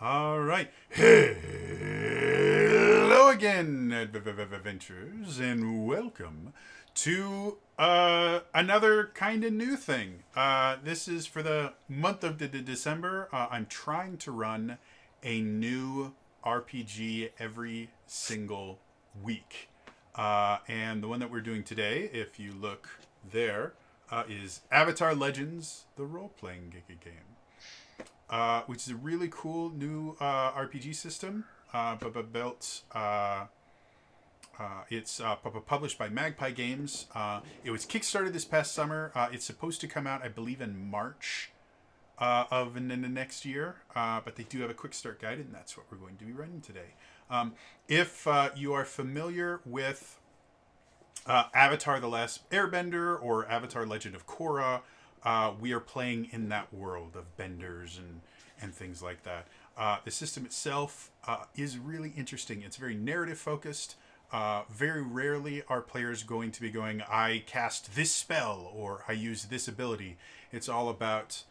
All right. Hello again, adventurers, and welcome to another kind of new thing. This is for the month of December. I'm trying to run a new RPG every single week. And the one that we're doing today, if you look there, is Avatar Legends, the role playing game. Which is a really cool new RPG system. But built. It's published by Magpie Games. It was kickstarted this past summer. It's supposed to come out, I believe, in March of the next year. But they do have a quick start guide, and that's what we're going to be running today. If you are familiar with Avatar: The Last Airbender or Avatar: Legend of Korra, we are playing in that world of benders and things like that. The system itself is really interesting. It's very narrative focused. Very rarely are players going to be going, I cast this spell or I use this ability. It's all about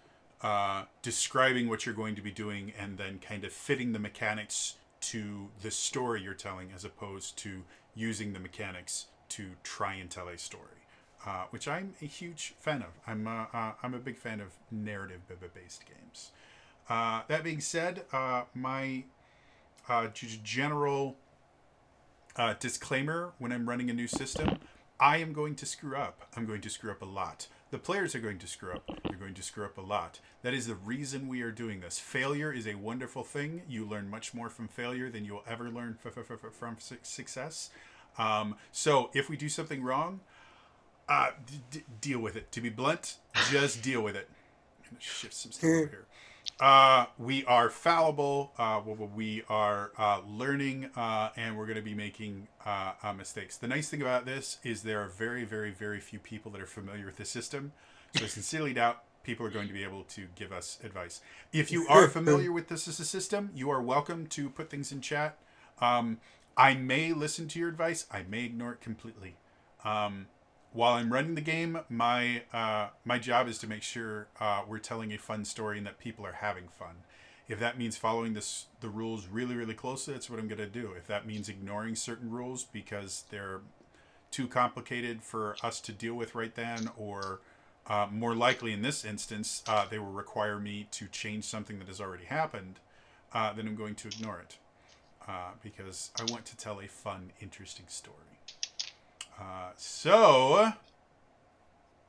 describing what you're going to be doing and then kind of fitting the mechanics to the story you're telling, as opposed to using the mechanics to try and tell a story. Which I'm a huge fan of. I'm a big fan of narrative based games. That being said, my general disclaimer when I'm running a new system: I am going to screw up. I'm going to screw up a lot. The players are going to screw up. They're going to screw up a lot. That is the reason we are doing this. Failure is a wonderful thing. You learn much more from failure than you'll ever learn from success. So if we do something wrong, deal with it. To be blunt, just deal with it. I'm gonna shift some stuff over here. We are fallible. We are learning, and we're going to be making mistakes. The nice thing about this is there are very, very, very few people that are familiar with the system. So I sincerely doubt people are going to be able to give us advice. If you are familiar with this as a system, you are welcome to put things in chat. I may listen to your advice. I may ignore it completely. While I'm running the game, my job is to make sure we're telling a fun story and that people are having fun. If that means following the rules really, really closely, that's what I'm going to do. If that means ignoring certain rules because they're too complicated for us to deal with right then, or more likely in this instance, they will require me to change something that has already happened, then I'm going to ignore it. Because I want to tell a fun, interesting story. So,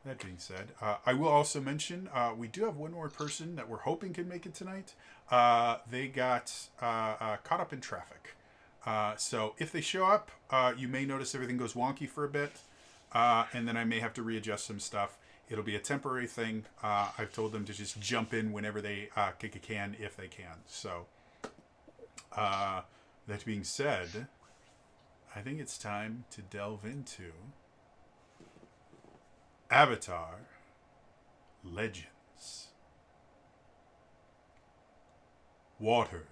that being said, I will also mention we do have one more person that we're hoping can make it tonight. They got caught up in traffic. So if they show up, you may notice everything goes wonky for a bit, and then I may have to readjust some stuff. It'll be a temporary thing. I've told them to just jump in whenever they can, if they can. So, that being said, I think it's time to delve into Avatar Legends. Water,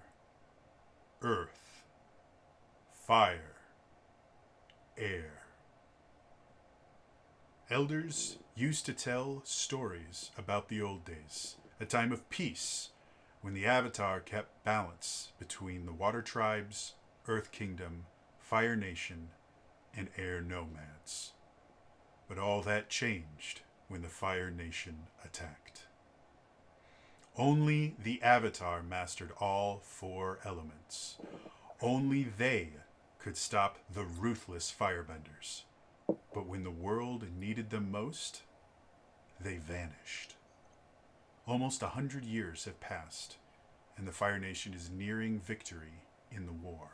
earth, fire, air. Elders used to tell stories about the old days, a time of peace, when the Avatar kept balance between the water tribes, earth kingdom, Fire Nation, and Air Nomads. But all that changed when the Fire Nation attacked. Only the Avatar mastered all four elements. Only they could stop the ruthless firebenders. But when the world needed them most, they vanished. Almost 100 years have passed, and the Fire Nation is nearing victory in the war.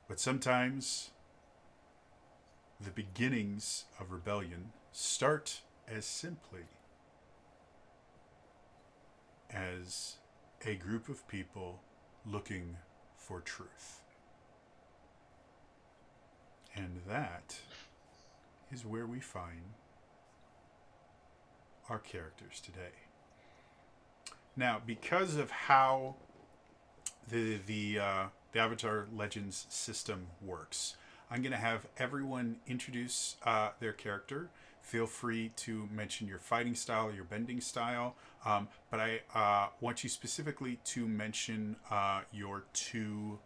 But sometimes the beginnings of rebellion start as simply as a group of people looking for truth. And that is where we find our characters today. Now, because of how the Avatar Legends system works, I'm going to have everyone introduce their character. Feel free to mention your fighting style, your bending style. But I want you specifically to mention your two,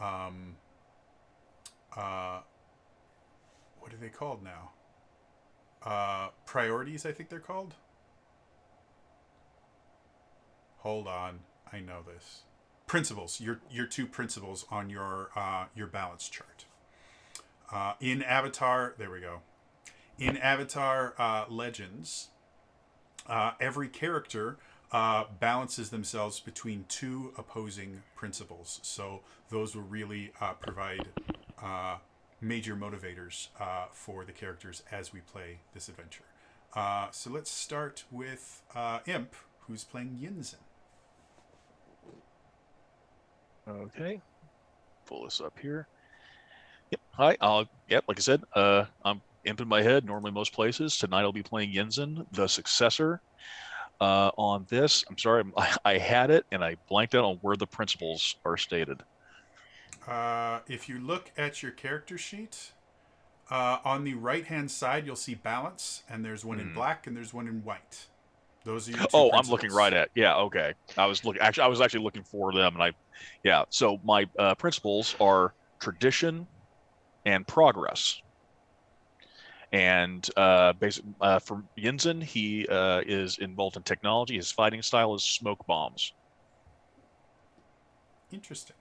um, what are they called now? Priorities, I think they're called. Hold on, I know this. Principles. Your two principles on your balance chart. In Avatar, there we go. In Avatar Legends, every character balances themselves between two opposing principles. So those will really provide major motivators for the characters as we play this adventure. So let's start with Imp, who's playing Yinzen. Okay, pull this up here. Yep. Hi. Yep. Like I said, I'm imp in my head. Normally, most places. Tonight, I'll be playing Yinzen, the successor. On this, I'm sorry, I had it and I blanked out on where the principles are stated. If you look at your character sheet, on the right hand side, you'll see balance, and there's one in Hmm. black and there's one in white. Those are your two Oh, I'm looking right principles. at. Yeah. Okay. I was actually looking for them, and yeah. So my principles are tradition and progress. And basic for Yinzen, he is involved in technology. His fighting style is smoke bombs. Interesting.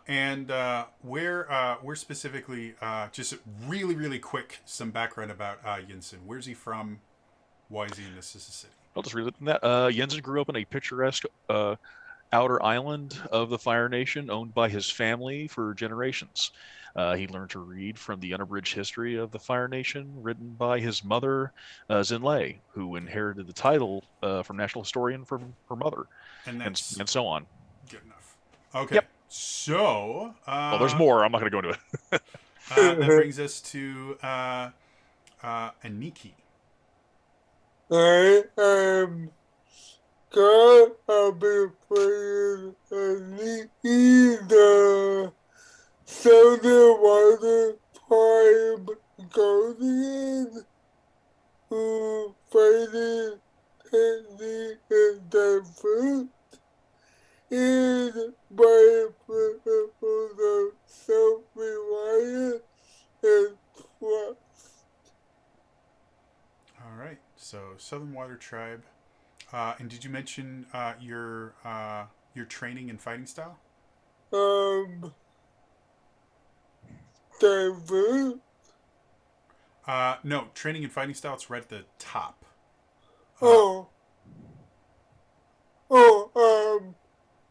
And where specifically, just really, really quick, some background about Yinsen. Where's he from? Why is he in this city? I'll just read it from that. Yinzen grew up in a picturesque outer island of the Fire Nation owned by his family for generations. He learned to read from the unabridged history of the Fire Nation, written by his mother, Zen Lei, who Okay, inherited the title from national historian from her mother, and that's and so on. good enough. Okay, Yep. so Well, there's more. I'm not going to go into that it. brings us to Aniki. I am gonna be playing the Southern Water Prime Guardian who fighting technique and diverse in my principles of self-reliance and trust. All right, so Southern Water Tribe. And did you mention your training and fighting style? Um, diverse. No, training and fighting style. It's right at the top. Uh, Oh, oh,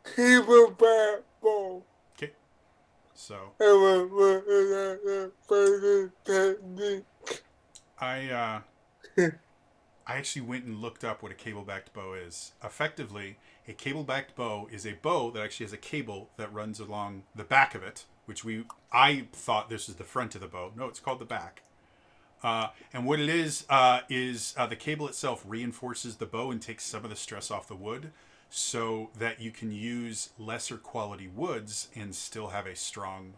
keep it back, ball. okay, so And we're fighting technique. I I actually went and looked up what a cable-backed bow is. Effectively, a cable-backed bow is a bow that actually has a cable that runs along the back of it, which I thought this is the front of the bow. No, it's called the back. And what it is the cable itself reinforces the bow and takes some of the stress off the wood, so that you can use lesser quality woods and still have a strong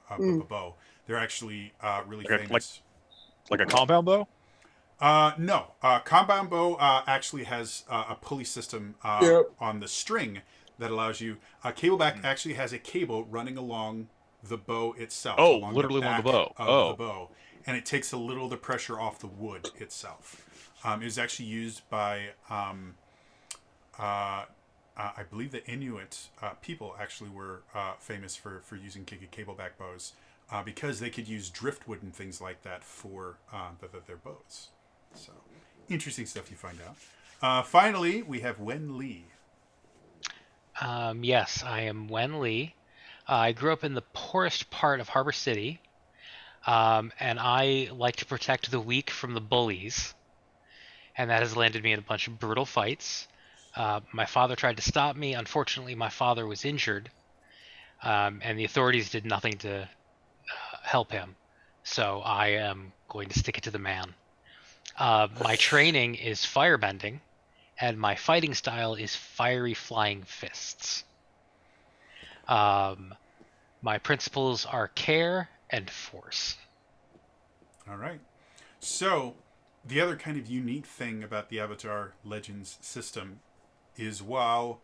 bow. They're actually really like, like famous. like a compound bow. No, compound bow actually has a pulley system Yep. on the string that allows you. Cableback Hmm. actually has a cable running along the bow itself, Oh, along the literally along the back bow. of the Oh. bow, and it takes a little of the pressure off the wood itself. It was actually used by, I believe, the Inuit people actually were famous for using cableback bows because they could use driftwood and things like that for their bows. So, interesting stuff you find out. Finally, we have Wen Lee. Yes, I am Wen Lee. I grew up in the poorest part of Harbor City, and I like to protect the weak from the bullies, and that has landed me in a bunch of brutal fights. My father tried to stop me. Unfortunately, my father was injured, and the authorities did nothing to help him. So I am going to stick it to the man. My training is firebending, and my fighting style is fiery flying fists. Um, My principles are care and force. All right. So, the other kind of unique thing about the Avatar Legends system is while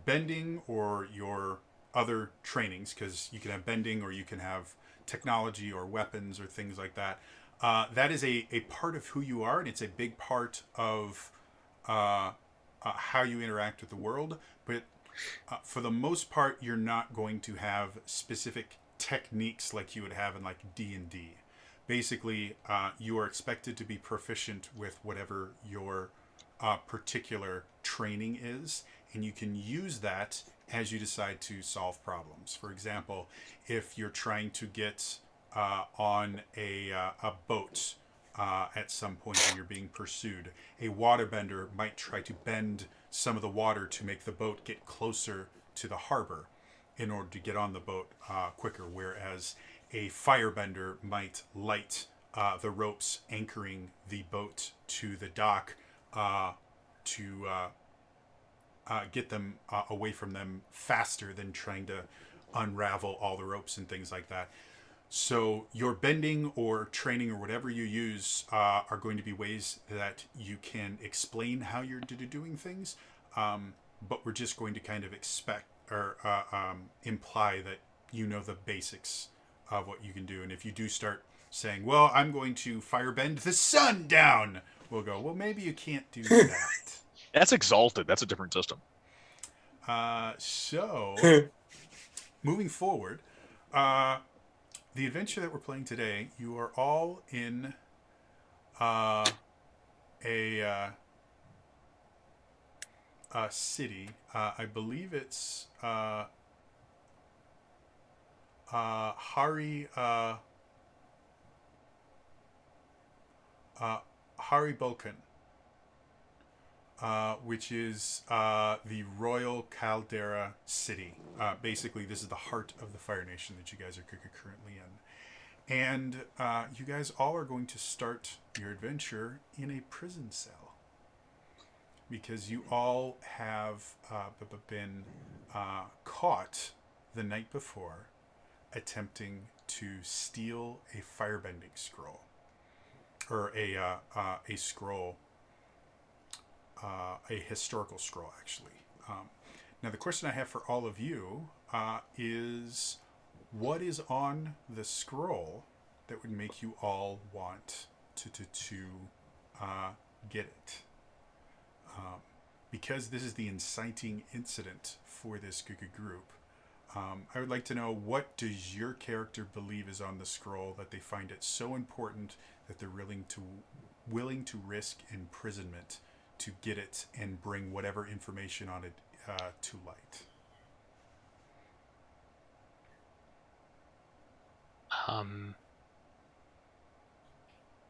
bending or your other trainings, because you can have bending or you can have technology or weapons or things like that, that is a part of who you are, and it's a big part of how you interact with the world. But for the most part, you're not going to have specific techniques like you would have in like D&D. Basically, you are expected to be proficient with whatever your particular training is, and you can use that as you decide to solve problems. For example, if you're trying to get on a boat at some point and you're being pursued, a waterbender might try to bend some of the water to make the boat get closer to the harbor in order to get on the boat quicker, whereas a firebender might light the ropes anchoring the boat to the dock to get them away from them faster than trying to unravel all the ropes and things like that. So your bending or training or whatever you use are going to be ways that you can explain how you're doing things, but we're just going to kind of expect or imply that you know the basics of what you can do. And if you do start saying, well, I'm going to firebend the sun down, we'll go, well, maybe you can't do that. That's Exalted. That's a different system. So, moving forward, the adventure that we're playing today, you are all in a city. I believe it's Hari Bulkan, which is the Royal Caldera City. Basically, this is the heart of the Fire Nation that you guys are currently in. And you guys all are going to start your adventure in a prison cell. Because you all have been caught the night before attempting to steal a firebending scroll. Or a scroll. A historical scroll, actually. Now, the question I have for all of you is, what is on the scroll that would make you all want to get it? Because this is the inciting incident for this group, I would like to know, what does your character believe is on the scroll that they find it so important that they're willing to risk imprisonment to get it and bring whatever information on it to light?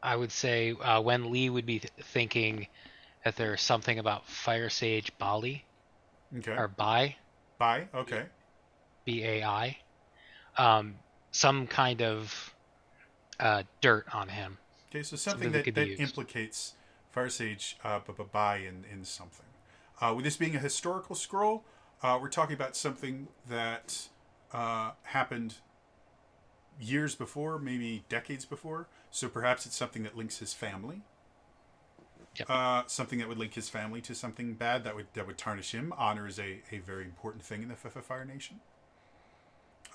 I would say Wen Lee would be thinking that there's something about Fire Sage Bali, Okay. or Bai, Bye. Okay. Bai. Some kind of dirt on him. Okay. So something that could be that used. implicates Fire Sage Bye in something. With this being a historical scroll, we're talking about something that happened years before, maybe decades before. So perhaps it's something that links his family. Yep. Something that would link his family to something bad that would tarnish him. Honor is a very important thing in the Fire Nation.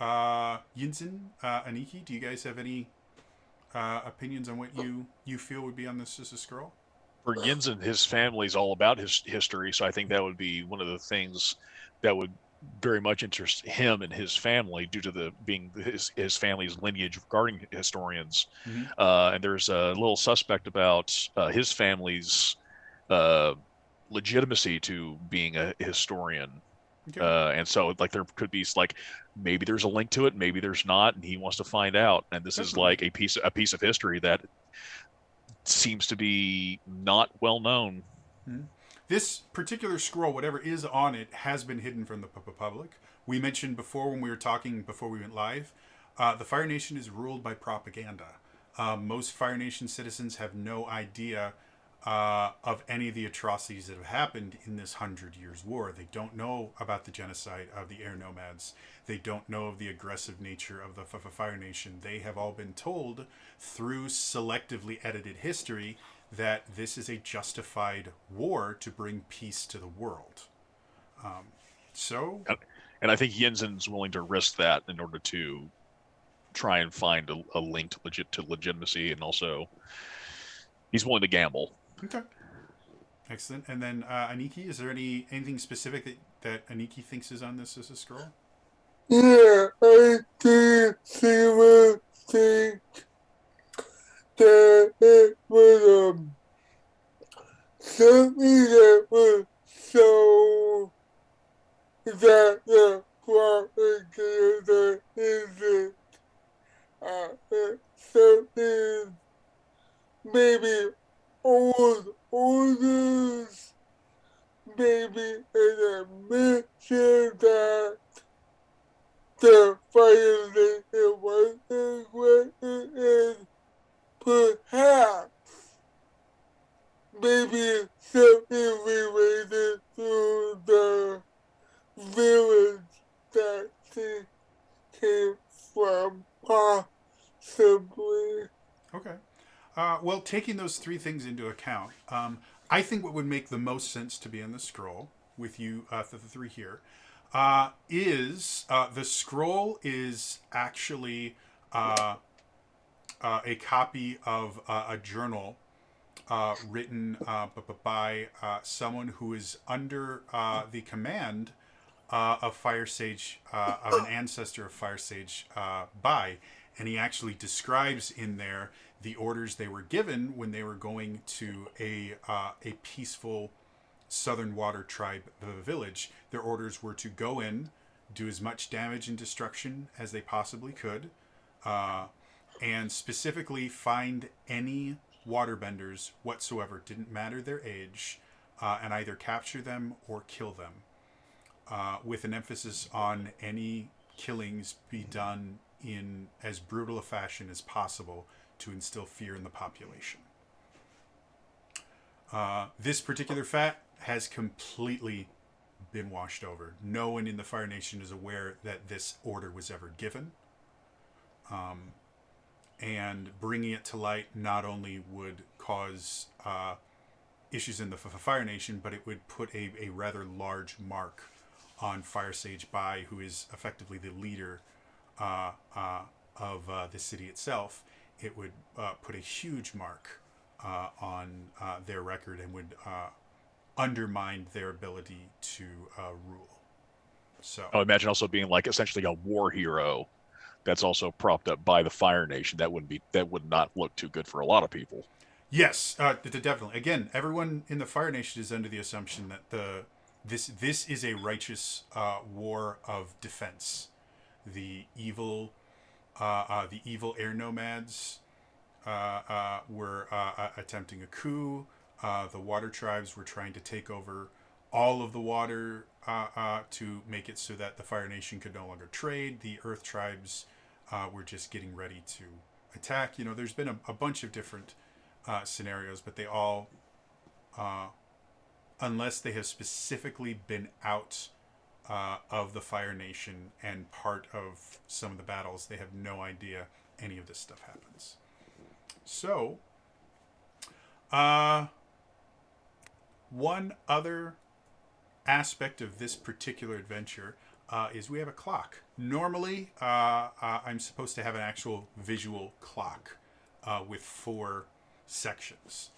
Yinzin, Aniki, do you guys have any opinions on what you feel would be on this scroll? For Yinzen, his family's all about his history, so I think that would be one of the things that would very much interest him and his family, due to the being his family's lineage regarding historians. Mm-hmm. And there's a little suspect about his family's legitimacy to being a historian. Okay. And so, like, there could be, like, maybe there's a link to it, maybe there's not, and he wants to find out. And this is like a piece of history that seems to be not well known. Mm-hmm. This particular scroll, whatever is on it, has been hidden from the public. We mentioned before, when we were talking before we went live, the Fire Nation is ruled by propaganda. Most Fire Nation citizens have no idea of any of the atrocities that have happened in this 100 Years' War. They don't know about the genocide of the air nomads. They don't know of the aggressive nature of the Fire Nation. They have all been told through selectively edited history that this is a justified war to bring peace to the world. So, And I think Jensen's willing to risk that in order to try and find a link to legitimacy, and also he's willing to gamble. okay. Excellent. And then Aniki, is there anything specific that Aniki thinks is on this as a scroll? Yeah, I did think that it was something that was so that the propaganda isn't something maybe old orders, maybe an admission that the fire nation wasn't what it is, perhaps maybe something related to the village that she came from, possibly. Okay. Well, taking those three things into account, I think what would make the most sense to be on the scroll with you, the three here, is the scroll is actually a copy of a journal written by someone who is under the command of Fire Sage, of an ancestor of Fire Sage, Bai, and he actually describes in there the orders they were given when they were going to a peaceful Southern Water tribe village. Their orders were to go in, do as much damage and destruction as they possibly could, and specifically find any waterbenders whatsoever, didn't matter their age, and either capture them or kill them, with an emphasis on any killings be done in as brutal a fashion as possible to instill fear in the population. This particular fact has completely been washed over. No one in the Fire Nation is aware that this order was ever given. And bringing it to light not only would cause issues in the Fire Nation, but it would put a rather large mark on Fire Sage Bai, who is effectively the leader of the city itself. It would put a huge mark on their record and would undermine their ability to rule. So I imagine also being like essentially a war hero that's also propped up by the Fire Nation. That would not look too good for a lot of people. yes, definitely. Again, everyone in the Fire Nation is under the assumption that this is a righteous war of defense. The evil air nomads were attempting a coup. The water tribes were trying to take over all of the water to make it so that the Fire Nation could no longer trade. The Earth tribes were just getting ready to attack. You know, there's been a bunch of different scenarios, but they all, unless they have specifically been out of the Fire Nation and part of some of the battles, they have no idea any of this stuff happens. So, one other aspect of this particular adventure is we have a clock. Normally, I'm supposed to have an actual visual clock with 4 sections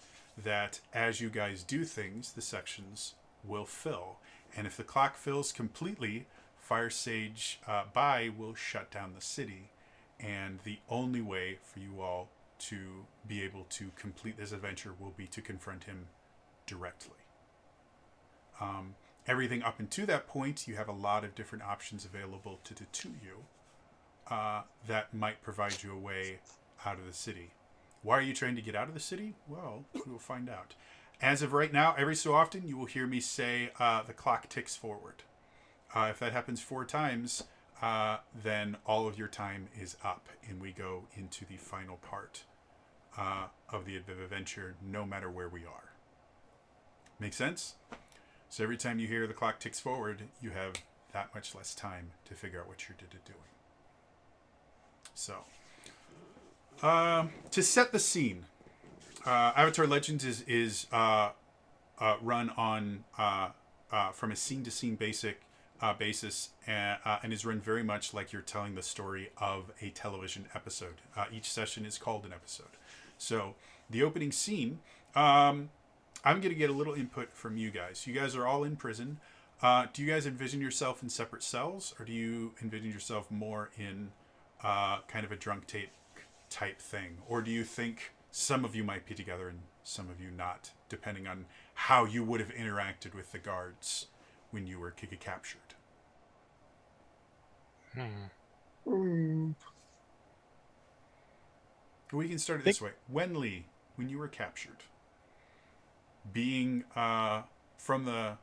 that as you guys do things, the sections will fill. And if the clock fills completely, Fire Sage Bai will shut down the city. And the only way for you all to be able to complete this adventure will be to confront him directly. Everything up until that point, you have a lot of different options available to you that might provide you a way out of the city. Why are you trying to get out of the city? Well, we will find out. As of right now, every so often, you will hear me say the clock ticks forward. If that happens 4 times, then all of your time is up, and we go into the final part of the adventure, no matter where we are. Make sense? So every time you hear the clock ticks forward, you have that much less time to figure out what you're doing. So, to set the scene, Avatar Legends is run on from a scene-to-scene basis, and is run very much like you're telling the story of a television episode. Each session is called an episode. So the opening scene, I'm going to get a little input from you guys. You guys are all in prison. Do you guys envision yourself in separate cells, or do you envision yourself more in kind of a drunk tape type thing? Or do you think some of you might be together and some of you not, depending on how you would have interacted with the guards when you were captured? We can start it this way. Wen Lee, when you were captured, being from the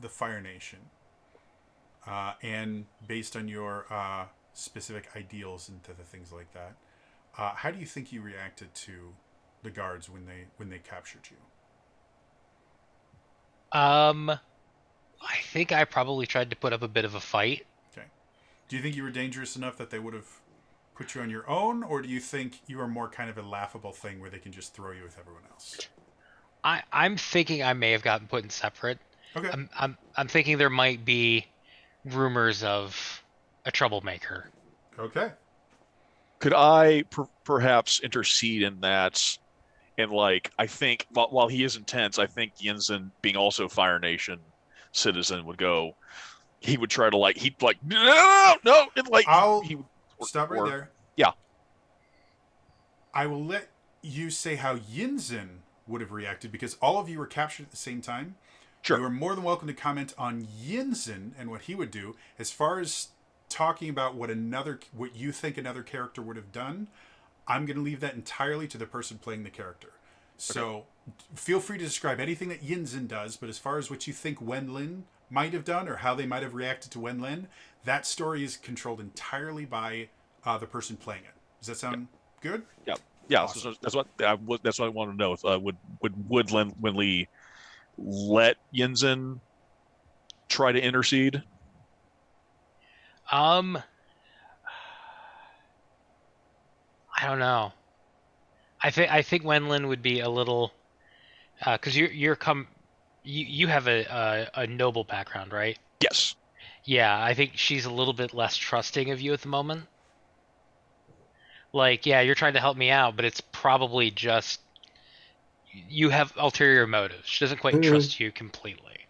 Fire Nation, and based on your specific ideals and the things like that, how do you think you reacted to the guards when they captured you? I think I probably tried to put up a bit of a fight. Okay. Do you think you were dangerous enough that they would have put you on your own, or do you think you are more kind of a laughable thing where they can just throw you with everyone else? I'm thinking I may have gotten put in separate. Okay. I'm thinking there might be rumors of a troublemaker. Okay. Could I perhaps intercede in that? And I think while he is intense, I think Yinzen, being also Fire Nation citizen, would go. He would try to no, and I'll he would stop right there. Yeah. I will let you say how Yinzen would have reacted, because all of you were captured at the same time. Sure. You are more than welcome to comment on Yinzen and what he would do. As far as talking about what you think another character would have done, I'm going to leave that entirely to the person playing the character. So feel free to describe anything that Yinzen does, but as far as what you think Wen Lin might have done or how they might have reacted to Wen Lin, that story is controlled entirely by the person playing it. Does that sound good? Yeah. Yeah. Awesome. So that's what I want to know. If, would Wen Lee let Yinzen try to intercede? I don't know. I think Wenlin would be a little, because you have a noble background, right? Yes. Yeah, I think she's a little bit less trusting of you at the moment. Yeah, you're trying to help me out, but it's probably just you have ulterior motives. She doesn't quite trust you completely.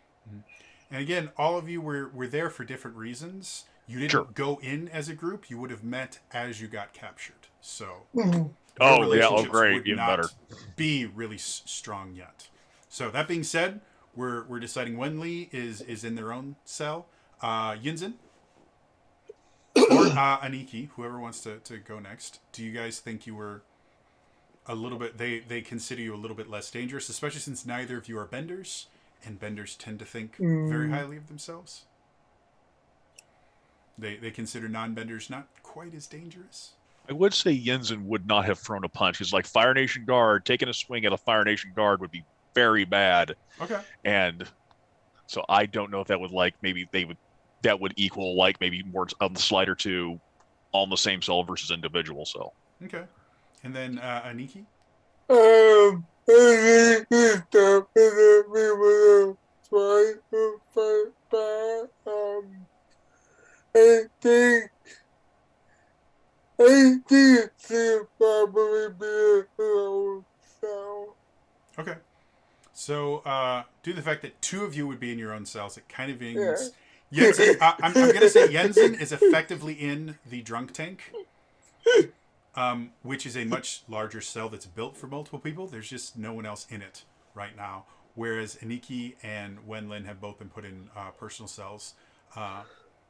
And again, all of you were there for different reasons. You didn't go in as a group. You would have met as you got captured. So great, would even not better. Be really strong yet. So that being said, we're deciding Wen Lee is in their own cell. Yinzen or Aniki, whoever wants to go next. Do you guys think you were a little bit? They consider you a little bit less dangerous, especially since neither of you are benders, and benders tend to think very highly of themselves. They consider non-benders not quite as dangerous. I would say Yinzen would not have thrown a punch. He's like Fire Nation guard. Taking a swing at a Fire Nation guard would be very bad. Okay. And so I don't know if that would that would equal maybe more on the slide or two on the same cell versus individual cell. Okay. And then Aniki? I think he's definitely will try to fight back. I think she'll probably be alone. So. Okay. So, due to the fact that two of you would be in your own cells, it kind of means Jensen. I'm going to say Jensen is effectively in the drunk tank, which is a much larger cell that's built for multiple people. There's just no one else in it right now. Whereas Aniki and Wen Lin have both been put in personal cells.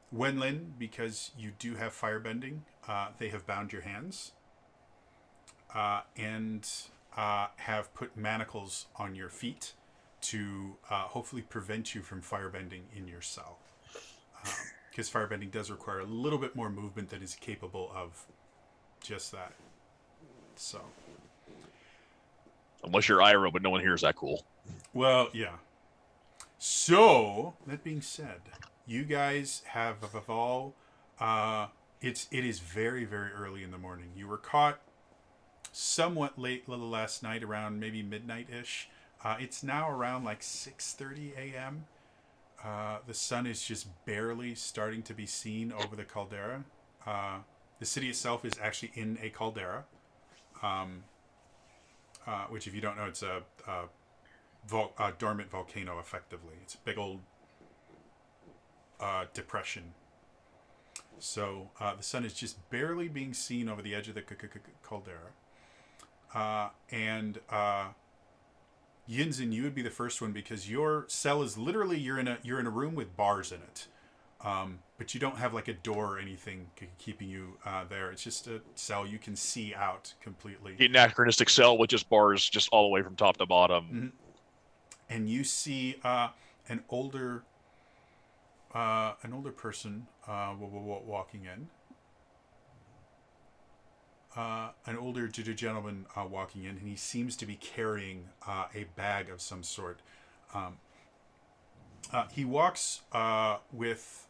Wen Lin, because you do have firebending, they have bound your hands and have put manacles on your feet to hopefully prevent you from firebending in your cell. Because firebending does require a little bit more movement that is capable of just that. So. Unless you're Iro, but no one here is that cool. Well, yeah. So that being said, you guys have all. It is very very early in the morning. You were caught somewhat late little last night, around maybe midnight ish. It's now around like 6:30 a.m. The sun is just barely starting to be seen over the caldera. The city itself is actually in a caldera, which, if you don't know, it's a dormant volcano. Effectively, it's a big old depression. So the sun is just barely being seen over the edge of the caldera. And Yinzin, you would be the first one because your cell is literally you're in a room with bars in it, but you don't have like a door or anything keeping you there. It's just a cell you can see out completely. The anachronistic cell with just bars just all the way from top to bottom. Mm-hmm. And you see an older person walking in. An older gentleman walking in, and he seems to be carrying a bag of some sort. He walks with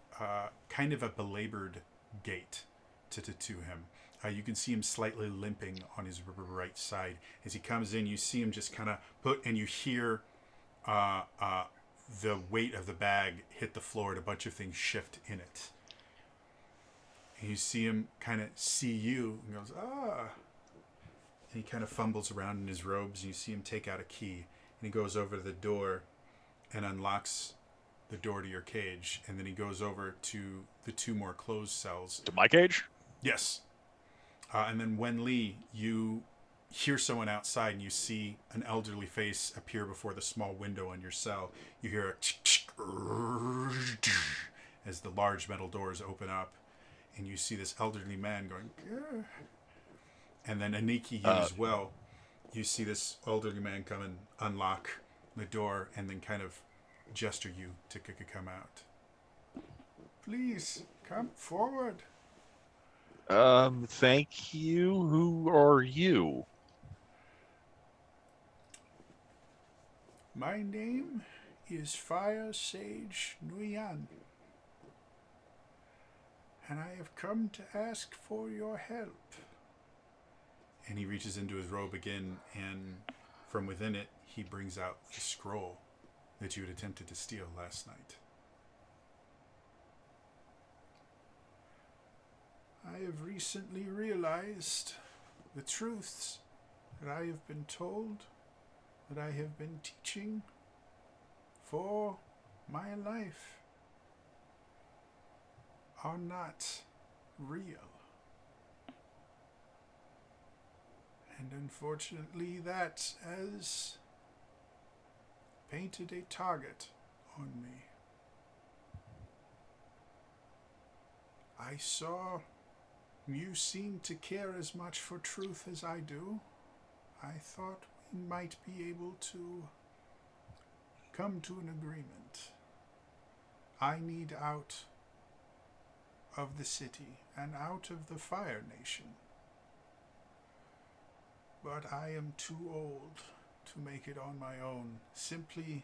kind of a belabored gait to him. You can see him slightly limping on his right side. As he comes in, you see him just kind of and you hear the weight of the bag hit the floor and a bunch of things shift in it. And you see him kind of see you and goes, ah. And he kind of fumbles around in his robes. And you see him take out a key. And he goes over to the door and unlocks the door to your cage. And then he goes over to the two more closed cells. To my cage? Yes. And then Wen Lee, you hear someone outside and you see an elderly face appear before the small window on your cell. You hear a as the large metal doors open up. And you see this elderly man going, Gah. And then Aniki, you as well. You see this elderly man come and unlock the door and then kind of gesture you to come out. Please, come forward. Thank you. Who are you? My name is Fire Sage Nguyen. And I have come to ask for your help. And he reaches into his robe again, and from within it, he brings out the scroll that you had attempted to steal last night. I have recently realized the truths that I have been told, that I have been teaching for my life, are not real. And unfortunately, that has painted a target on me. I saw you seem to care as much for truth as I do. I thought we might be able to come to an agreement. I need out of the city and out of the Fire Nation. But I am too old to make it on my own. Simply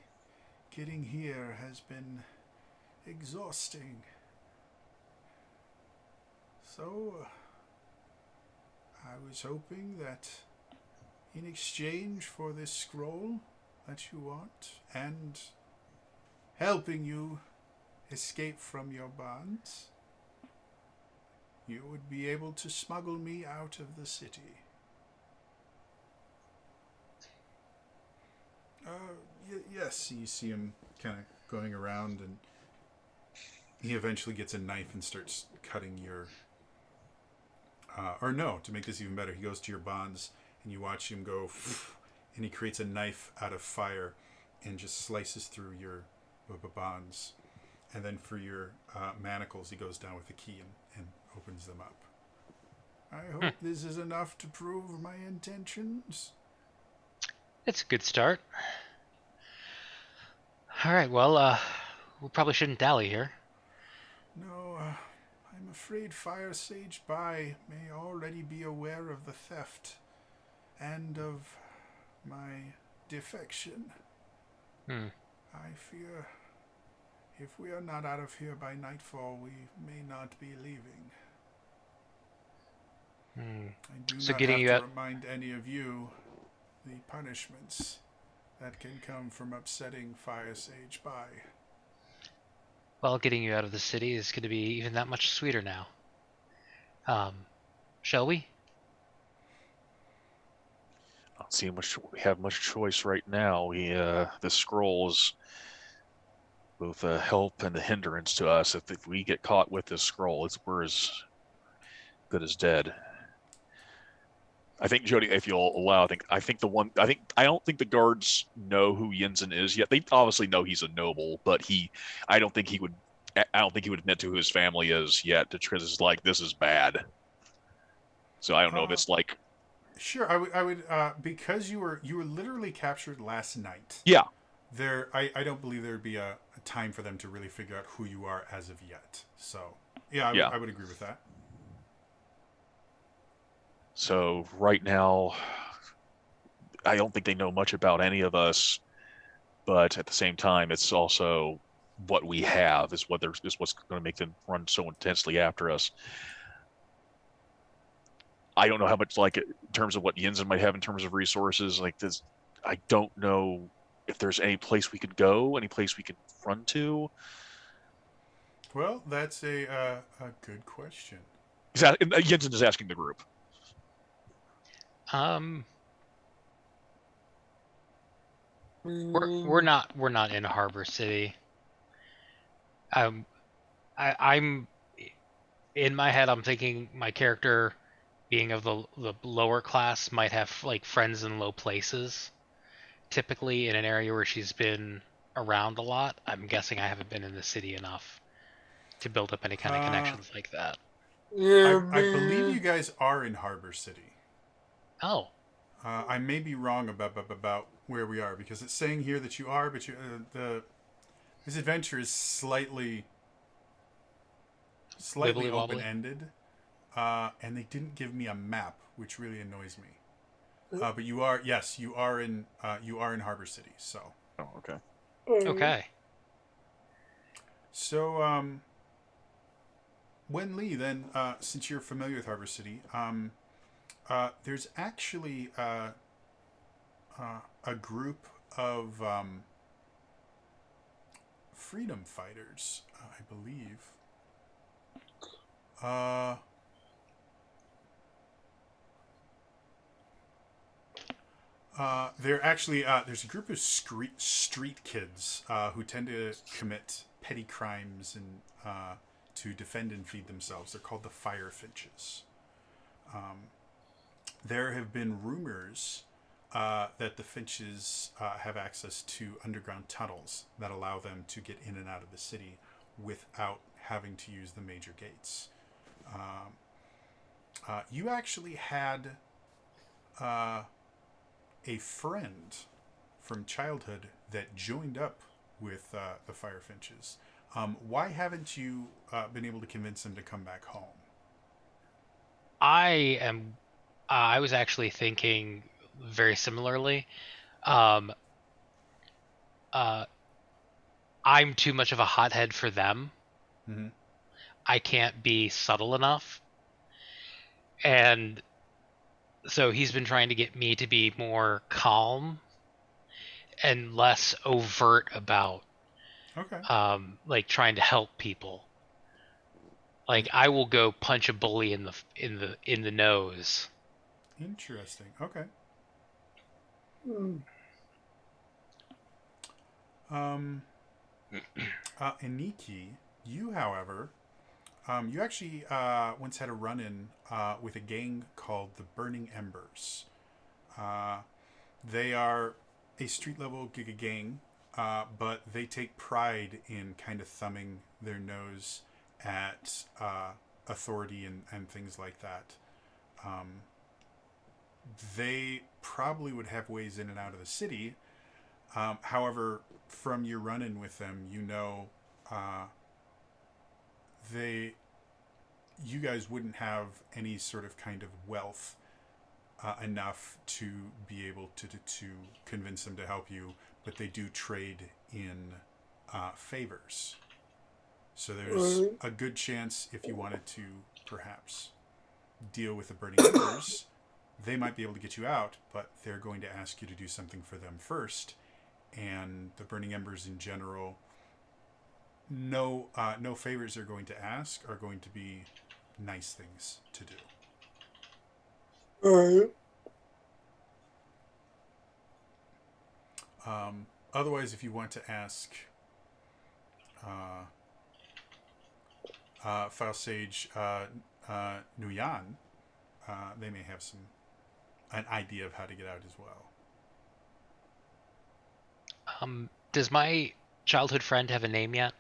getting here has been exhausting. So, I was hoping that in exchange for this scroll that you want, and helping you escape from your bonds, you would be able to smuggle me out of the city. Yes, you see him kind of going around, and he eventually gets a knife and starts cutting your... to make this even better, he goes to your bonds, and you watch him go, and he creates a knife out of fire and just slices through your bonds. And then for your manacles, he goes down with the key and opens them up. I hope this is enough to prove my intentions. It's a good start. Alright, well, we probably shouldn't dally here. No, I'm afraid Fire Sage Bai may already be aware of the theft and of my defection. Hmm. I fear if we are not out of here by nightfall, we may not be leaving. Hmm. I do So not getting have you to out. remind any of you the punishments that can come from upsetting Fire Sage by. Well, getting you out of the city is going to be even that much sweeter now. Um, shall we? I don't see much. We have much choice right now. The scroll is both a help and a hindrance to us. If we get caught with this scroll, we're as good as dead. I think Jody, if you'll allow, I don't think the guards know who Yinzen is yet. They obviously know he's a noble, but I don't think he would. I don't think he would admit to who his family is yet, because it's like this is bad. So I don't know if Uh, it's like, sure, I would, because you were literally captured last night. yeah, I don't believe there would be a time for them to really figure out who you are as of yet. So, yeah, yeah. I would agree with that. So right now, I don't think they know much about any of us, but at the same time, it's also what we have is what's going to make them run so intensely after us. I don't know how much, like, in terms of what Yinzen might have in terms of resources like this. I don't know if there's any place we could go, any place we could run to. Well, that's a good question. Yinzen is asking the group. Um, Mm, we're not in Harbor City. Um, I'm in my head. I'm thinking my character, being of the lower class, might have like friends in low places. Typically, in an area where she's been around a lot. I'm guessing I haven't been in the city enough to build up any kind of Uh, connections like that. yeah, I believe me. you guys are in Harbor City. Oh, I may be wrong about where we are because it's saying here that you are, but this adventure is slightly wibbly open wobbly. ended, and they didn't give me a map, which really annoys me. But you are in Harbor City. Oh, okay. Okay. So Wen Lee, then since you're familiar with Harbor City, there's actually a group of freedom fighters, I believe. Uh, they're actually there's a group of street kids who tend to commit petty crimes and to defend and feed themselves. They're called the Fire Finches. There have been rumors that the Finches have access to underground tunnels that allow them to get in and out of the city without having to use the major gates. You actually had uh, a friend from childhood that joined up with the Fire Finches. Why haven't you been able to convince him to come back home? I am. I was actually thinking very similarly. Um, uh, I'm too much of a hothead for them. Mm-hmm. I can't be subtle enough, and so he's been trying to get me to be more calm and less overt about Okay. like trying to help people. Like I will go punch a bully in the nose. Interesting. Okay. Mm, Um, Iniki, you, however, you actually once had a run-in with a gang called the Burning Embers. Uh, they are a street-level Giga gang, but they take pride in kind of thumbing their nose at authority and things like that. Um, they probably would have ways in and out of the city. However, from your run-in with them, uh, they you guys wouldn't have any sort of kind of wealth enough to be able to convince them to help you. but they do trade in favors. So there's a good chance if you wanted to perhaps deal with the Burning Embers, they might be able to get you out, but they're going to ask you to do something for them first. And the Burning Embers in general, no favors they're going to ask are going to be nice things to do. Otherwise, if you want to ask File Sage Nguyen, they may have an idea of how to get out as well. Does my childhood friend have a name yet?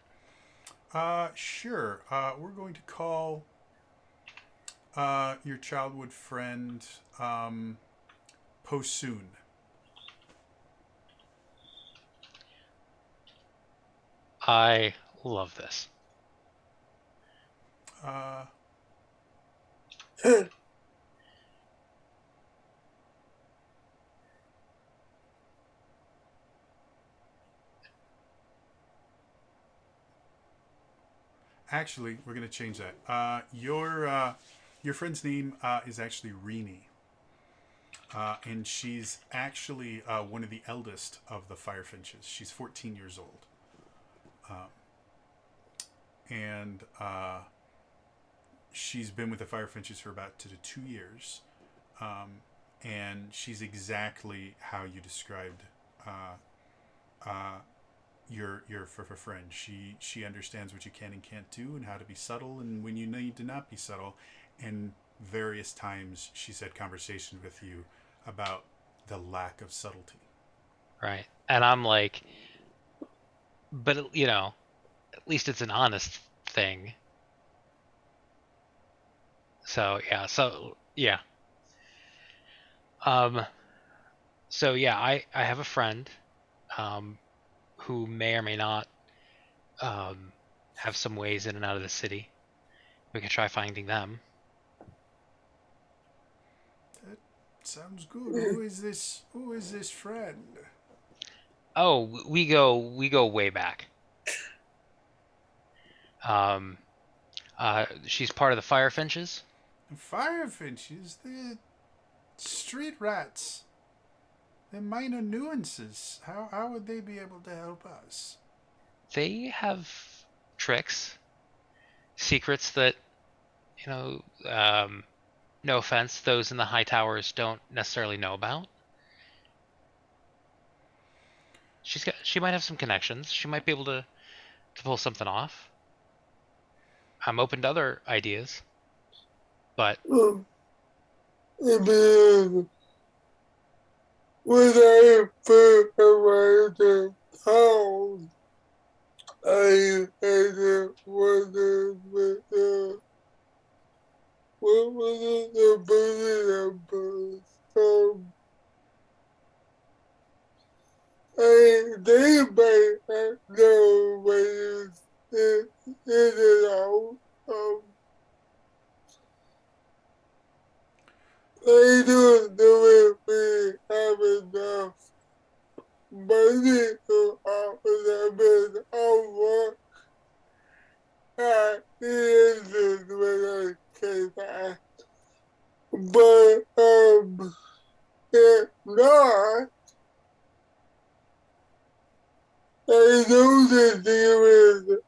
Sure. We're going to call your childhood friend Posoon. I love this. Actually, we're going to change that. Your friend's name is actually Rini. And she's actually one of the eldest of the Fire Finches. She's 14 years old. And she's been with the Fire Finches for about 2 years. And she's exactly how you described your friend. She understands what you can and can't do and how to be subtle and when you need to not be subtle. And various times she's had conversations with you about the lack of subtlety. Right. And I'm like, but at least it's an honest thing. So yeah. I have a friend who may or may not have some ways in and out of the city. We can try finding them. That sounds good. Who is this friend? Oh, we go way back. She's part of the Fire Finches. The Fire Finches, they're street rats. They're minor nuances. How would they be able to help us? They have tricks, secrets that, no offense, those in the high towers don't necessarily know about. She might have some connections. She might be able to pull something off. I'm open to other ideas, but when I first arrived in town, I had wondered what was it the Burning Embers? They might not know what is in and out. I don't know if we have enough money to offer them an hour. That is when I say that. But, if not, I know that there is,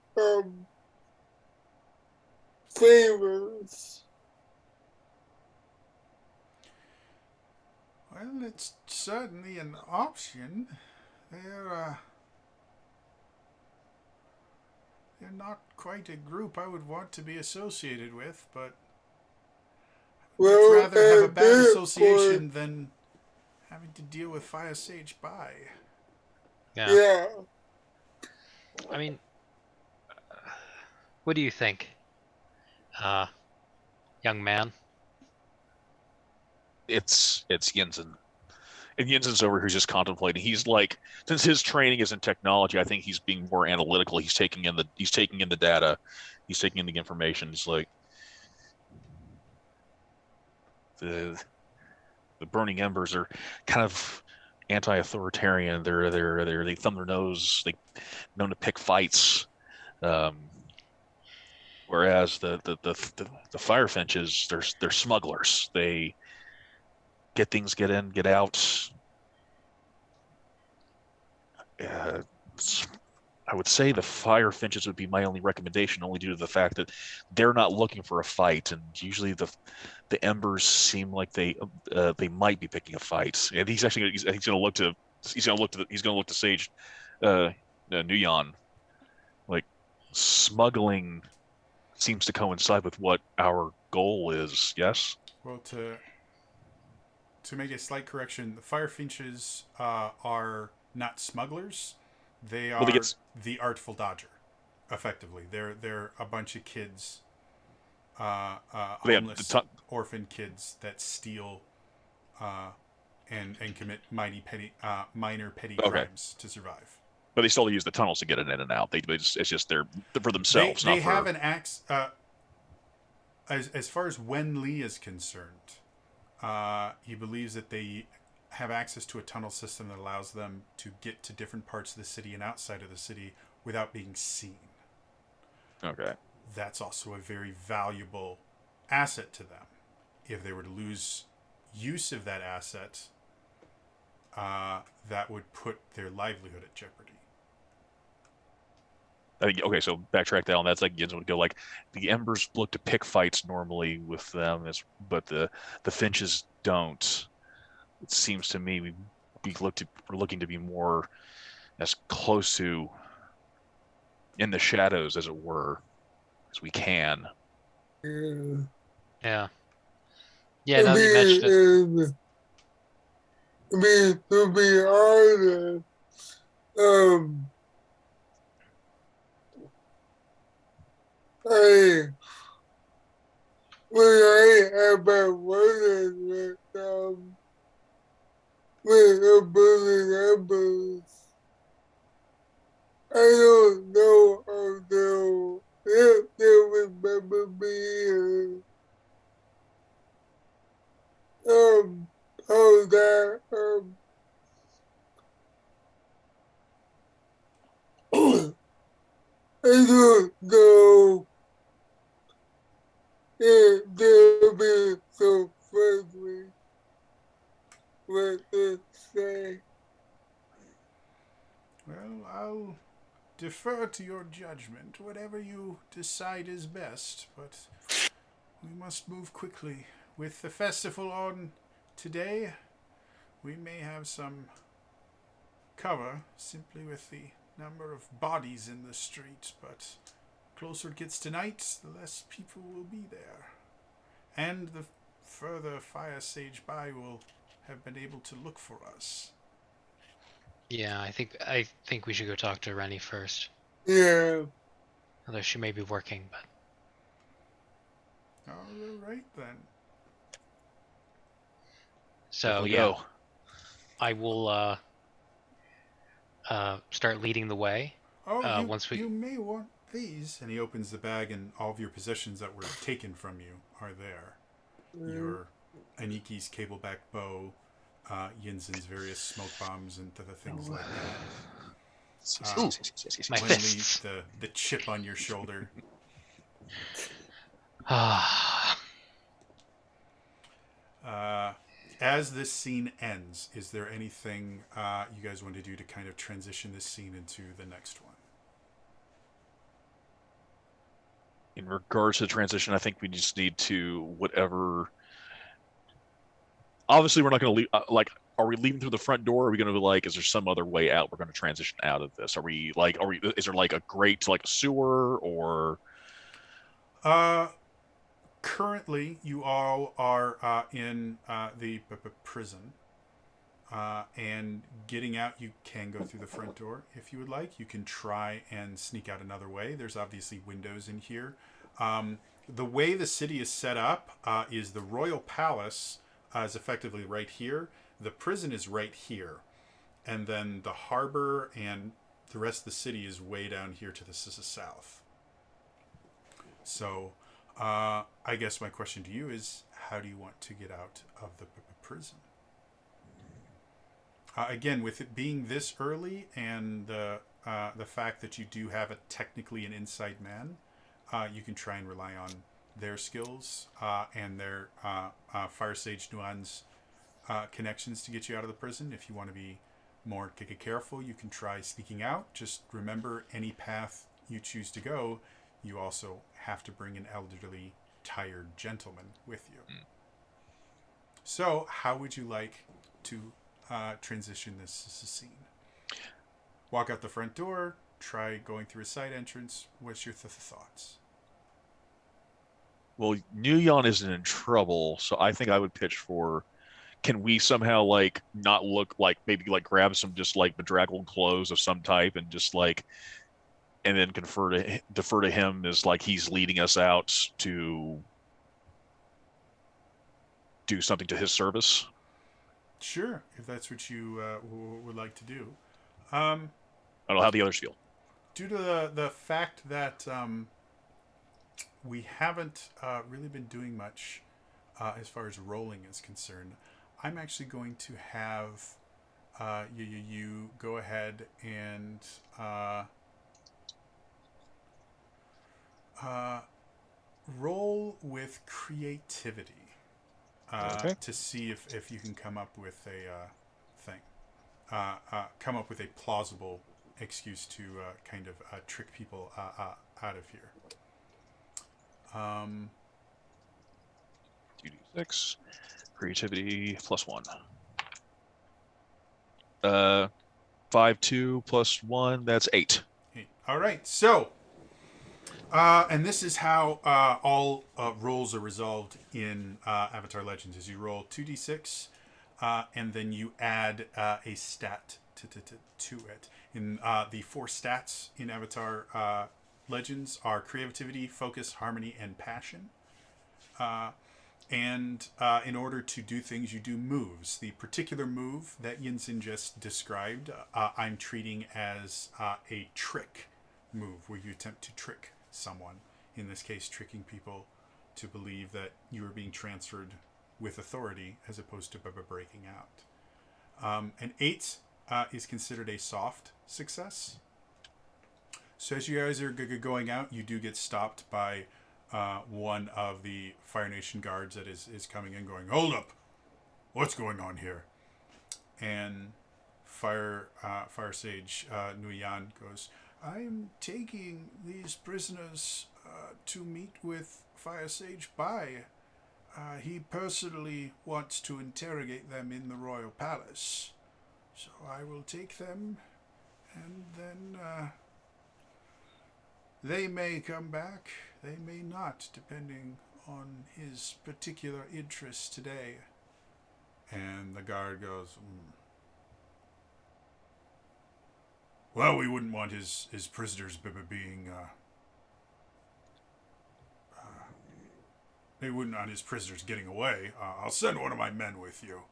favors. Well, it's certainly an option. They're not quite a group I would want to be associated with, but Well, I'd rather have a bad therefore, association than having to deal with Fire Sage Bai. yeah. I mean, what do you think, young man? It's Yinzen. And Yinzen's over here just contemplating. He's like, since his training is in technology, I think he's being more analytical. He's taking in the data, he's taking in the information. He's like, the Burning Embers are kind of anti-authoritarian. They thumb their nose. They known to pick fights. Um, whereas the Fire Finches, they're smugglers. They get things, get in, get out. Uh, I would say the Fire Finches would be my only recommendation, only due to the fact that they're not looking for a fight, and usually the Embers seem like they might be picking a fight. And he's going to look to Sage, uh, Nuyon. Like smuggling seems to coincide with what our goal is. Yes. Well, to make a slight correction, the Fire Finches are not smugglers. They Well, they are get. the Artful Dodger, effectively. They're a bunch of kids, They have the homeless orphan kids that steal and commit minor petty okay, crimes to survive. but they still use the tunnels to get in and out. It's just they're for They themselves, they not have for. an axe. As far as Wen Lee is concerned, he believes that they have access to a tunnel system that allows them to get to different parts of the city and outside of the city without being seen. Okay. That's also a very valuable asset to them. If they were to lose use of that asset, that would put their livelihood at jeopardy. I think, okay, so backtrack down. That's like Gibbs would go like the Embers look to pick fights normally with them, but the Finches don't. It seems to me we're looking to be more as close to in the shadows as it were as we can. Yeah. Yeah. Yeah, I now that you mentioned it. to be honest, um, I, when I have been working with the Burning Embers, I don't know if they remember me, how that, I don't know if they'll be so friendly with this thing. Well, I'll defer to your judgment, whatever you decide is best, but we must move quickly. With the festival on today, we may have some cover simply with the number of bodies in the street, but closer it gets to night, the less people will be there. And the further Fire Sage by will have been able to look for us. Yeah, I think we should go talk to Rennie first. Yeah. Although she may be working, but All right then. so Definitely yeah, go. I will start leading the way. Oh, Once we you may want these. And he opens the bag, and all of your possessions that were taken from you are there. Your Aniki's cableback bow, Yinzen's various smoke bombs, and other things like that. Ooh. my Wen Lee, fists. the chip on your shoulder. Ah, As this scene ends, is there anything you guys want to do to kind of transition this scene into the next one? In regards to the transition, I think we just need to whatever. Obviously, we're not going to leave. Are we leaving through the front door? Or are we going to be like, is there some other way out? We're going to transition out of this. Are we like, are we? Is there like a grate to like a sewer or? Currently, you all are in the prison. And getting out, you can go through the front door if you would like. You can try and sneak out another way. There's obviously windows in here. The way the city is set up is the royal palace is effectively right here. The prison is right here. And then the harbor and the rest of the city is way down here to the south. So I guess my question to you is, how do you want to get out of the prison? Again, with it being this early and the fact that you do have technically an inside man, you can try and rely on their skills and their Fire Sage Nuan's connections to get you out of the prison. If you want to be more careful, you can try sneaking out. Just remember, any path you choose to go, you also have to bring an elderly, tired gentleman with you. So, how would you like to transition this scene? Walk out the front door, try going through a side entrance. What's your thoughts? Well, Nguyen isn't in trouble, so I think I would pitch for, can we somehow like not look like, maybe like grab some just like bedraggled clothes of some type and just like, and then defer to him as like he's leading us out to do something to his service. Sure, if that's what you would like to do. I don't know how the others feel. Due to the fact that we haven't really been doing much as far as rolling is concerned, I'm actually going to have you go ahead and roll with creativity to see if you can come up with a thing. Come up with a plausible excuse to kind of trick people out of here. 2d6, creativity +1. 5, 2 + 1, that's 8. All right, so, and this is how all rolls are resolved in Avatar Legends, is you roll 2d6, and then you add a stat to it. In the 4 stats in Avatar Legends are creativity, focus, harmony, and passion. And in order to do things, you do moves. The particular move that Yinzin just described, I'm treating as a trick move, where you attempt to trick someone. In this case, tricking people to believe that you are being transferred with authority as opposed to breaking out. An 8 is considered a soft success. So as you guys are going out, you do get stopped by one of the Fire Nation guards that is coming in going, "Hold up! What's going on here?" And Fire Sage Nguyen goes, "I am taking these prisoners to meet with Fire Sage Bai. He personally wants to interrogate them in the royal palace. So I will take them, and then they may come back, they may not, depending on his particular interests today." And the guard goes, "Well, we wouldn't want his prisoners being... they wouldn't want his prisoners getting away. I'll send one of my men with you.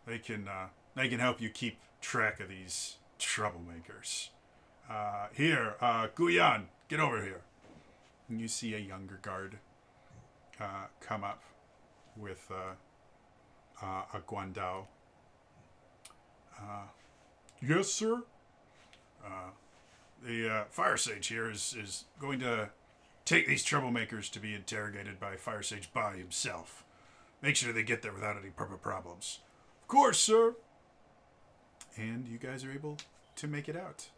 They can help you keep track of these troublemakers. Here, Guyan, get over here." And you see a younger guard come up with a Guandao. "Yes, sir? The Fire Sage here is going to take these troublemakers to be interrogated by Fire Sage Bai himself. Make sure they get there without any problems." "Of course, sir." And you guys are able to make it out.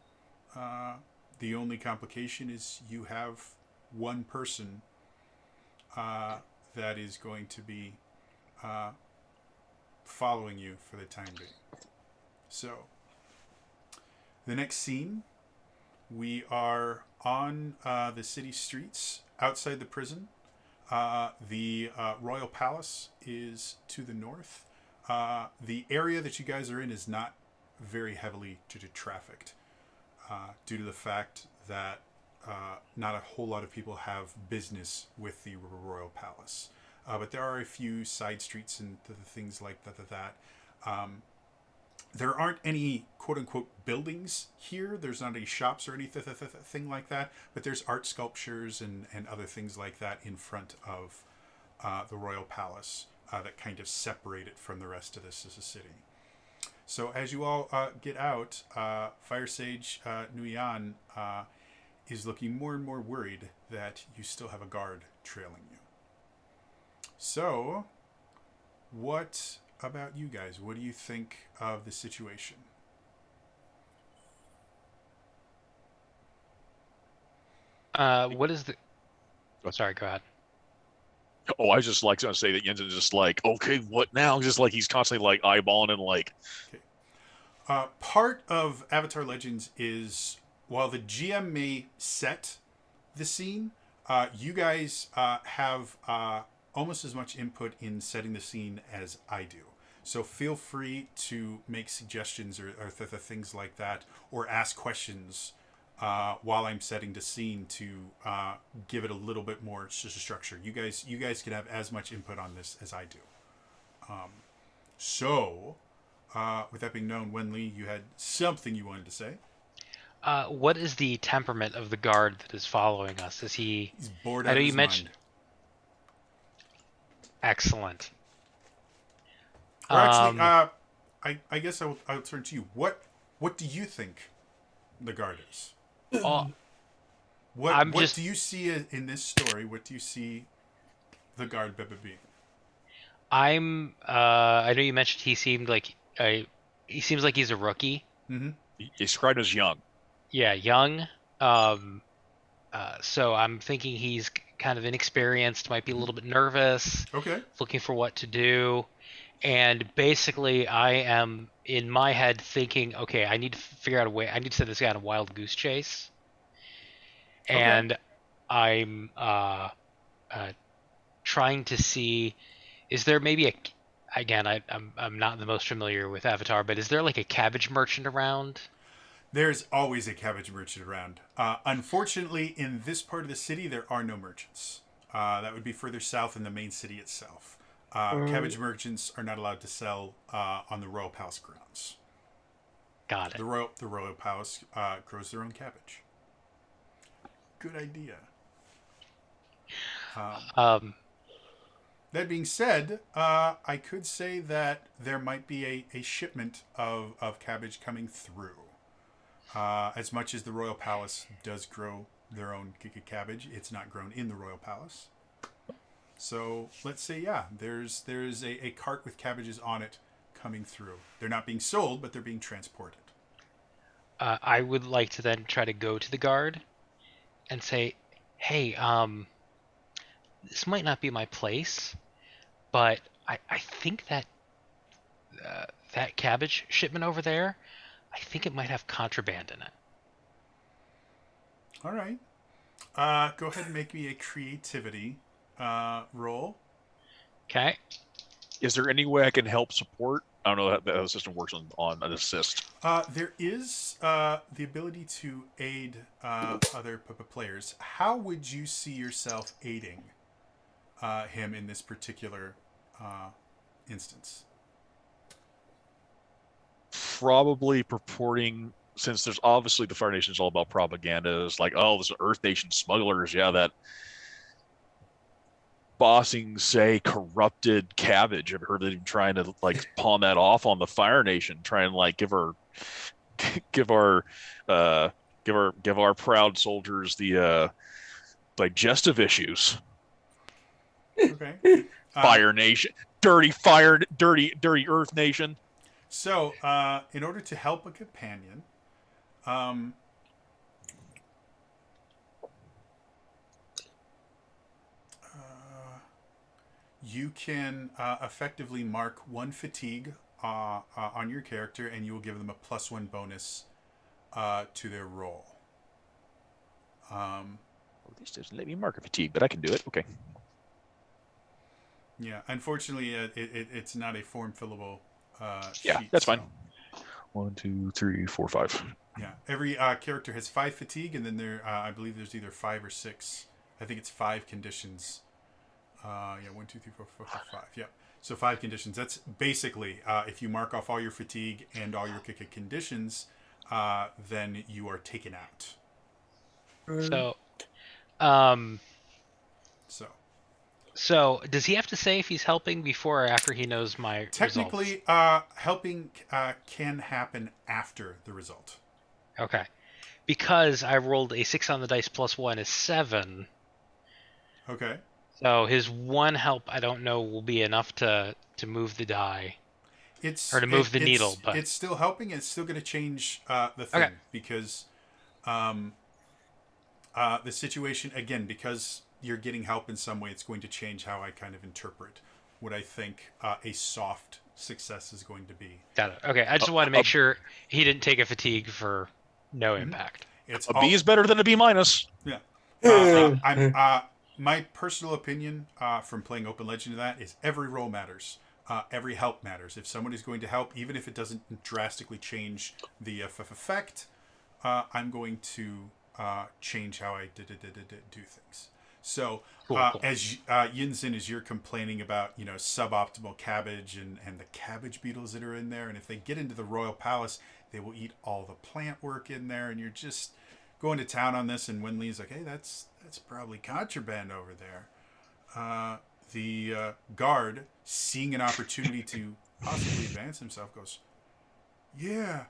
The only complication is you have one person that is going to be following you for the time being. So, the next scene, we are on the city streets outside the prison. The Royal Palace is to the north. The area that you guys are in is not very heavily trafficked due to the fact that not a whole lot of people have business with the Royal Palace. But there are a few side streets and things like that. There aren't any quote-unquote buildings here. There's not any shops or anything like that. But there's art sculptures and other things like that in front of the Royal Palace that kind of separate it from the rest of this as a city. So as you all get out, Fire Sage Nguyen is looking more and more worried that you still have a guard trailing you. So, what about you guys? What do you think of the situation? What is the? Sorry, go ahead. Oh, I just like to say that Jensen's just like, okay, what now? Just like he's constantly like eyeballing and like. Okay. Part of Avatar Legends is while the GM may set the scene, you guys have almost as much input in setting the scene as I do. So feel free to make suggestions or things like that, or ask questions while I'm setting the scene to give it a little bit more structure. You guys can have as much input on this as I do. With that being known, Wen Lee, you had something you wanted to say. What is the temperament of the guard that is following us? Is he? He's bored I out know of you his mentioned. mind. Excellent. Or actually, I guess I'll turn to you. What do you think the guard is? Oh, What just. do you see in this story? What do you see the guard being? I know you mentioned he seemed like he seems like he's a rookie. Mm-hmm. He described as young. Yeah, young. Um, so I'm thinking he's kind of inexperienced, might be a little bit nervous, Okay. looking for what to do. And basically, I am in my head thinking, okay, I need to figure out a way. I need to set this guy on a wild goose chase. Okay. And I'm trying to see, is there maybe a, again, I'm not the most familiar with Avatar, but is there like a cabbage merchant around? There's always a cabbage merchant around. Unfortunately, in this part of the city, there are no merchants. That would be further south in the main city itself. Cabbage merchants are not allowed to sell on the Royal Palace grounds. Got it. The Royal Palace grows their own cabbage. Good idea. That being said, I could say that there might be a shipment of cabbage coming through. As much as the Royal Palace does grow their own cabbage, it's not grown in the Royal Palace. So let's say, yeah, there's a cart with cabbages on it coming through. They're not being sold, but they're being transported. I would like to then try to go to the guard and say, hey, this might not be my place, but I think that that cabbage shipment over there, I think it might have contraband in it. All right. Go ahead and make me a creativity roll. Okay. Is there any way I can help support? I don't know how the system works on an assist. There is the ability to aid other players. How would you see yourself aiding him in this particular instance? Probably purporting, since there's obviously the Fire Nation is all about propaganda. It's like, oh, there's Earth Nation smugglers. Yeah, that bossing, say, corrupted cabbage. I've heard them trying to like pawn that off on the Fire Nation, try and like give our proud soldiers the digestive issues. Okay. Fire Nation, dirty Earth Nation. So, in order to help a companion, you can effectively mark one fatigue on your character, and you will give them a +1 bonus to their roll. This doesn't let me mark a fatigue, but I can do it. Okay. Yeah, unfortunately, it's not a form fillable Yeah, sheet. that's fine. 1, 2, 3, 4, 5. Yeah, every character has 5 fatigue, and then I believe there's either 5 or 6. I think it's 5 conditions. 1, 2, 3, 4, 5. Yeah, so 5 conditions. That's basically if you mark off all your fatigue and all your conditions, then you are taken out. So, So, So, does he have to say if he's helping before or after he knows my results? Technically, helping can happen after the result. Okay. Because I rolled a 6 on the dice plus 1 is 7. Okay. So his 1 help, I don't know, will be enough to move the die. Or to move the needle, but... It's still helping. It's still going to change the thing. Okay. Because the situation, again, because you're getting help in some way, it's going to change how I kind of interpret what I think a soft success is going to be. Got it. Okay, I just want to make sure he didn't take a fatigue for no impact. It's A B is better than a B minus. Yeah. My personal opinion from playing Open Legend to that is every roll matters. Every help matters. If someone is going to help, even if it doesn't drastically change the effect, I'm going to change how I do things. So Cool. as Yinzin, as you're complaining about, suboptimal cabbage and the cabbage beetles that are in there, and if they get into the royal palace, they will eat all the plant work in there, and you're just going to town on this. And Wen Lee's like, hey, that's probably contraband over there. The guard, seeing an opportunity to possibly advance himself, goes, yeah,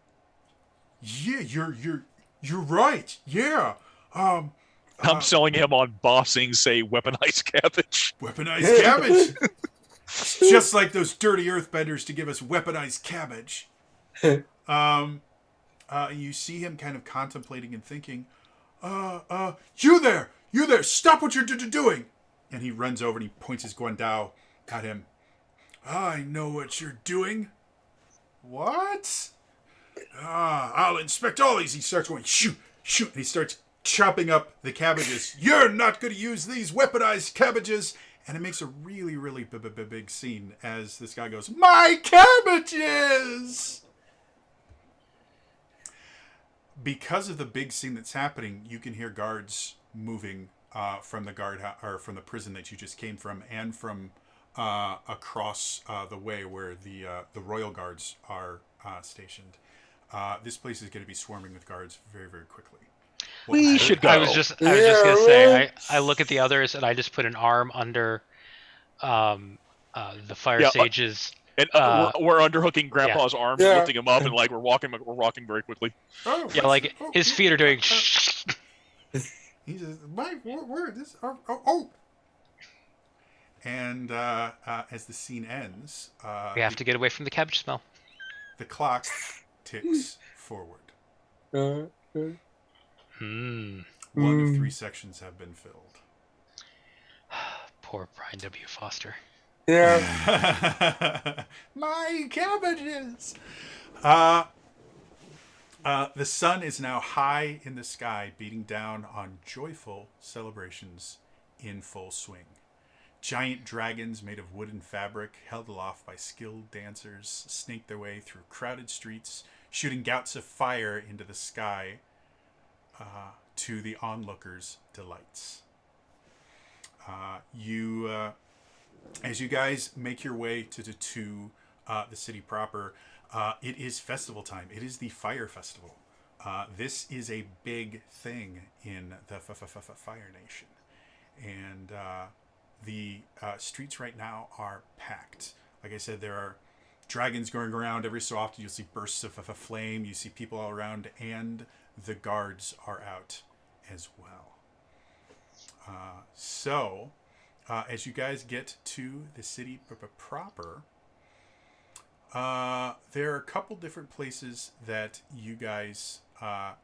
you're right. Yeah. I'm selling him on bossing, say, weaponized cabbage. Weaponized cabbage. Just like those dirty earthbenders to give us weaponized cabbage. You see him kind of contemplating and thinking, you there, stop what you're doing. And he runs over and he points his Guandao at him. I know what you're doing. What? I'll inspect all these. He starts going, shoot. And he starts chopping up the cabbages. You're not going to use these weaponized cabbages. And it makes a really, really big scene as this guy goes, my cabbages! Because of the big scene that's happening, you can hear guards moving from the or from the prison that you just came from, and from across the way where the royal guards are stationed. This place is going to be swarming with guards very, very quickly. We should go. I was just gonna say, I look at the others and I just put an arm under the fire sage's. And we're underhooking Grandpa's arms, and lifting him up, and like we're walking very quickly. Oh, yeah, like his feet are doing. He says, "Mike, where this? Oh!" And as the scene ends, we have to get away from the cabbage smell. The clock ticks forward. 1 of 3 sections have been filled. Poor Brian W. Foster. Yeah. My cabbages! The sun is now high in the sky, beating down on joyful celebrations in full swing. Giant dragons made of wood and fabric, held aloft by skilled dancers, snake their way through crowded streets, shooting gouts of fire into the sky to the onlookers' delights. As you guys make your way to the city proper, it is festival time. It is the Fire Festival. This is a big thing in the Fire Nation. And the streets right now are packed. Like I said, there are dragons going around. Every so often you'll see bursts of flame. You see people all around, and the guards are out as well. As you guys get to the city proper, there are a couple different places that you guys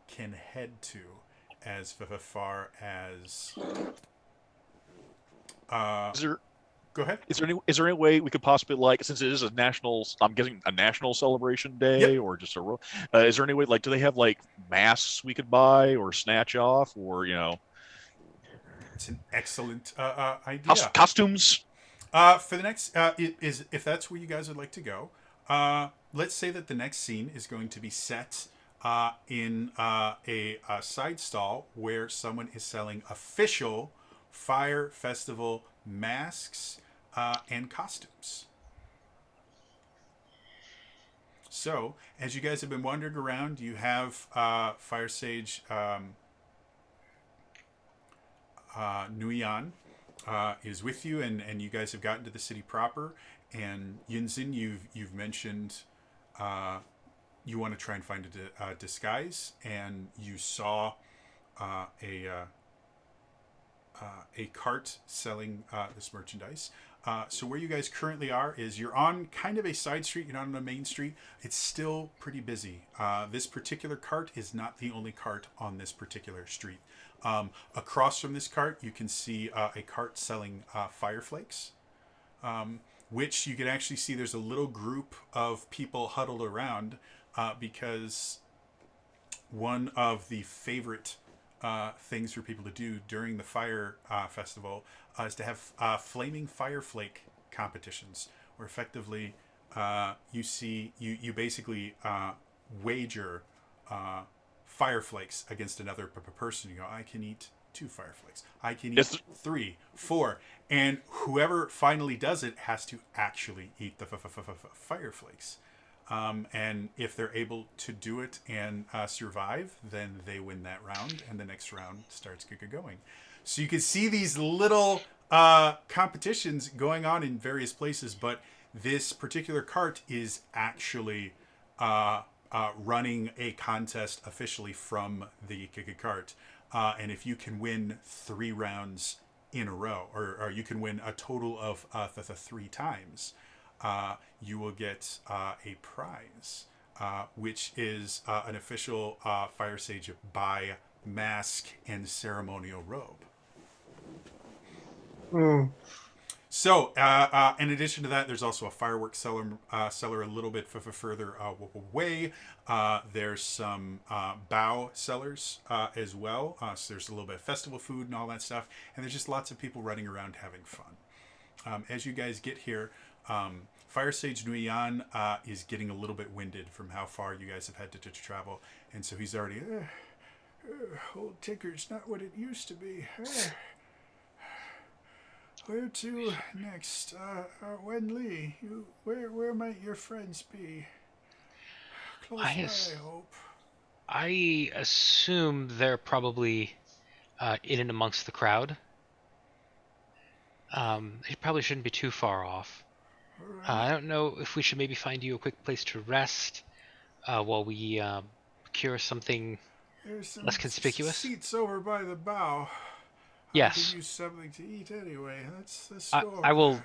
can head to as far as... Go ahead. Is there any way we could possibly, like, since it is a national, I'm guessing a national celebration day, or just a is there any way, like, do they have like masks we could buy or snatch off, or It's an excellent idea. Costumes. For the next, if that's where you guys would like to go, let's say that the next scene is going to be set in a side stall where someone is selling official Fire Festival masks and costumes. So, as you guys have been wandering around, you have Fire Sage Nguyen is with you, and you guys have gotten to the city proper. And Yinzin, you've mentioned you want to try and find a disguise, and you saw a cart selling this merchandise. So where you guys currently are is you're on kind of a side street. You're not on a main street. It's still pretty busy. This particular cart is not the only cart on this particular street. Across from this cart, you can see a cart selling fire flakes, which you can actually see there's a little group of people huddled around because one of the favorite things for people to do during the fire festival is to have flaming fire flake competitions, where effectively you basically wager fire flakes against another person. You go, I can eat 2 fire flakes. I can eat 3, 4, and whoever finally does it has to actually eat the fire flakes. And if they're able to do it and survive, then they win that round, and the next round starts going. So you can see these little competitions going on in various places, but this particular cart is actually running a contest officially from the cart. And if you can win 3 rounds in a row, or you can win a total of 3 times, you will get a prize, which is an official Fire Sage by mask and ceremonial robe. So, in addition to that, there's also a fireworks seller a little bit further away. There's some bow sellers as well. So there's a little bit of festival food and all that stuff. And there's just lots of people running around having fun. As you guys get here, Fire Sage Nguyen is getting a little bit winded from how far you guys have had to travel. And so he's already, old Tinker's not what it used to be. Where to next? Wen Lee, where might your friends be? Close by, I hope. I assume they're probably in and amongst the crowd. They probably shouldn't be too far off. Right. I don't know if we should maybe find you a quick place to rest while we procure something less conspicuous. Seats over by the bow. Yes. I could use something to eat anyway. Let's go. I will.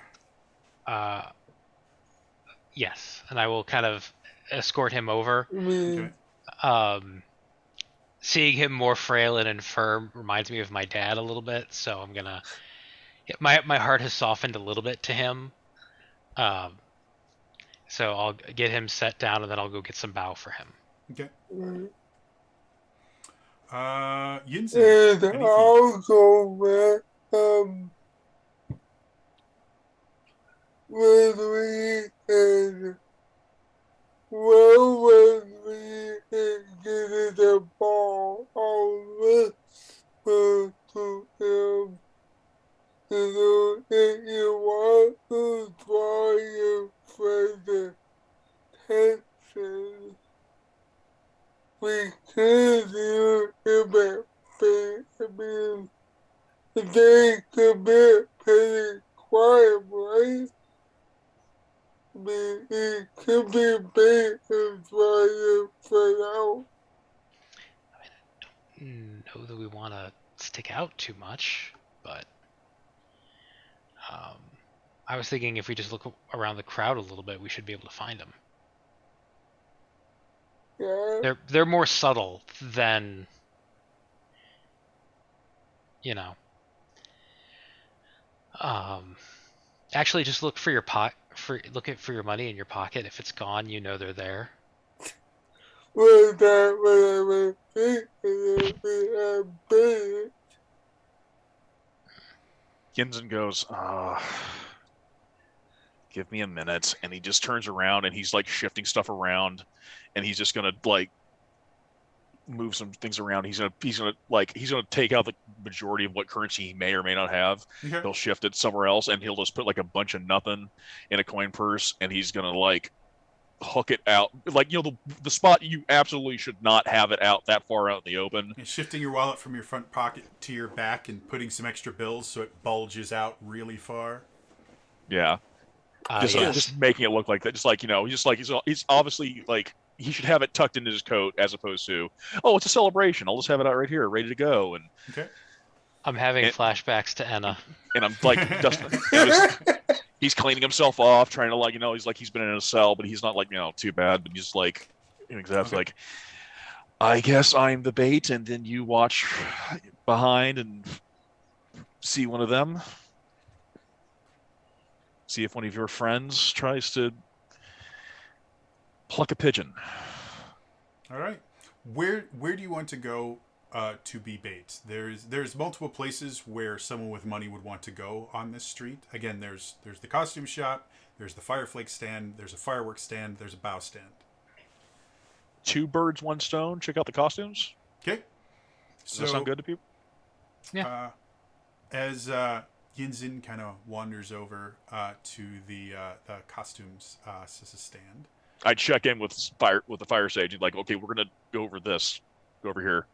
Yes, and I will kind of escort him over. Okay. Seeing him more frail and infirm reminds me of my dad a little bit, so I'm gonna. My heart has softened a little bit to him. So I'll get him set down, and then I'll go get some bow for him. Okay. Yinzin. And I'll go back, when we and when we get the ball, I'll whisper to him, if you want to draw your friend's attention, we could do it, I mean, they could be pretty quiet, right? I mean, it could be big and try to out. I don't know that we want to stick out too much, but I was thinking if we just look around the crowd a little bit, we should be able to find them. Yeah. They're more subtle than, you know. Actually, just look for your look for your money in your pocket. If it's gone, you know they're there. Well, that what I was thinking. Ginzen goes, give me a minute, and he just turns around and he's like shifting stuff around, and he's just gonna like move some things around. He's gonna take out the majority of what currency he may or may not have. Okay. He'll shift it somewhere else, and he'll just put like a bunch of nothing in a coin purse, and he's gonna like hook it out, like the spot you absolutely should not have it out that far out in the open. And shifting your wallet from your front pocket to your back and putting some extra bills so it bulges out really far. Yeah, Yes. just making it look like that. Just like he's obviously like he should have it tucked into his coat as opposed to it's a celebration. I'll just have it out right here, ready to go. And Okay. I'm having flashbacks to Enna. and I'm like he's cleaning himself off, trying to he's been in a cell, but he's not too bad. But he's like exactly like, I guess I'm the bait, and then you watch behind and see one of them. See if one of your friends tries to pluck a pigeon. All right. Where do you want to go to be bait? There's multiple places where someone with money would want to go on this street. Again, there's the costume shop, there's the fireflake stand, there's a fireworks stand, there's a bow stand. 2 birds, 1 stone. Check out the costumes. Okay. Does that sound good to people? Yeah. As Yinzin kind of wanders over to the costumes stand. I check in with the fire sage. Like, okay, we're gonna go over this. Go over here.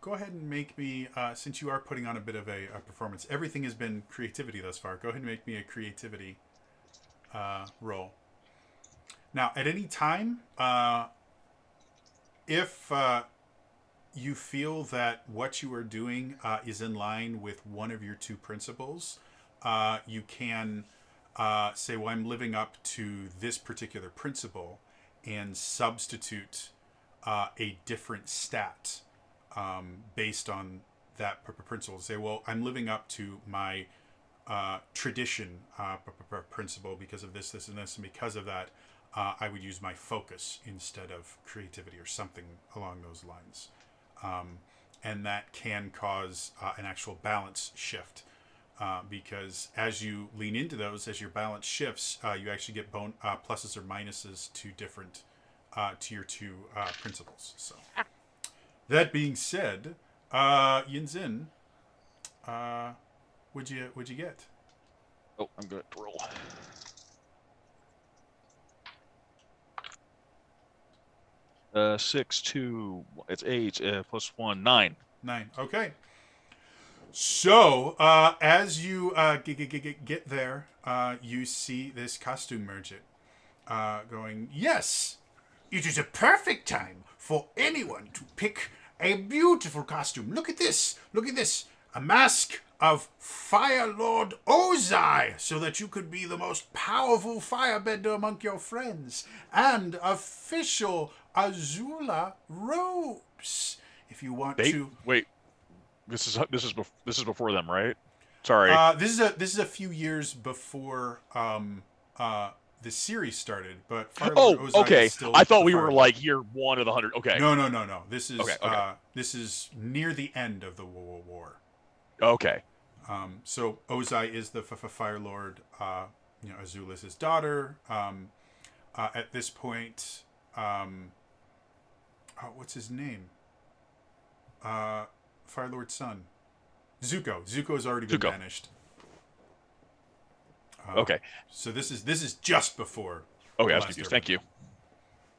Go ahead and make me, since you are putting on a bit of a performance. Everything has been creativity thus far. Go ahead and make me a creativity roll. Now, at any time, if you feel that what you are doing is in line with one of your 2 principles, you can say, well, I'm living up to this particular principle and substitute a different stat based on that principle. Say, well, I'm living up to my tradition principle because of this, and this, and because of that, I would use my focus instead of creativity or something along those lines. And that can cause an actual balance shift because as you lean into those, as your balance shifts, you actually get pluses or minuses to different to your 2 principles. So that being said, Yinzin, what'd you get? Oh, I'm good to roll. Six, 2, it's 8, plus 1, 9. 9. Okay. So, as you get there, you see this costume merchant going, yes, it is a perfect time for anyone to pick a beautiful costume. Look at this. Look at this. A mask of Fire Lord Ozai, so that you could be the most powerful firebender among your friends, and official Azula robes. If you want to wait, this is before them, right? Sorry. This is a few years before the series started, but Fire Lord Ozai okay. is still I thought we Fire were Lord. like year 1 of the 100. Okay. No. This is okay. This is near the end of the World War. Okay. So Ozai is the Fire Lord. Azula is his daughter. At this point, what's his name? Fire Lord's son, Zuko. Zuko has already been banished. Okay. So this is just before. Okay, I was confused. Thank you.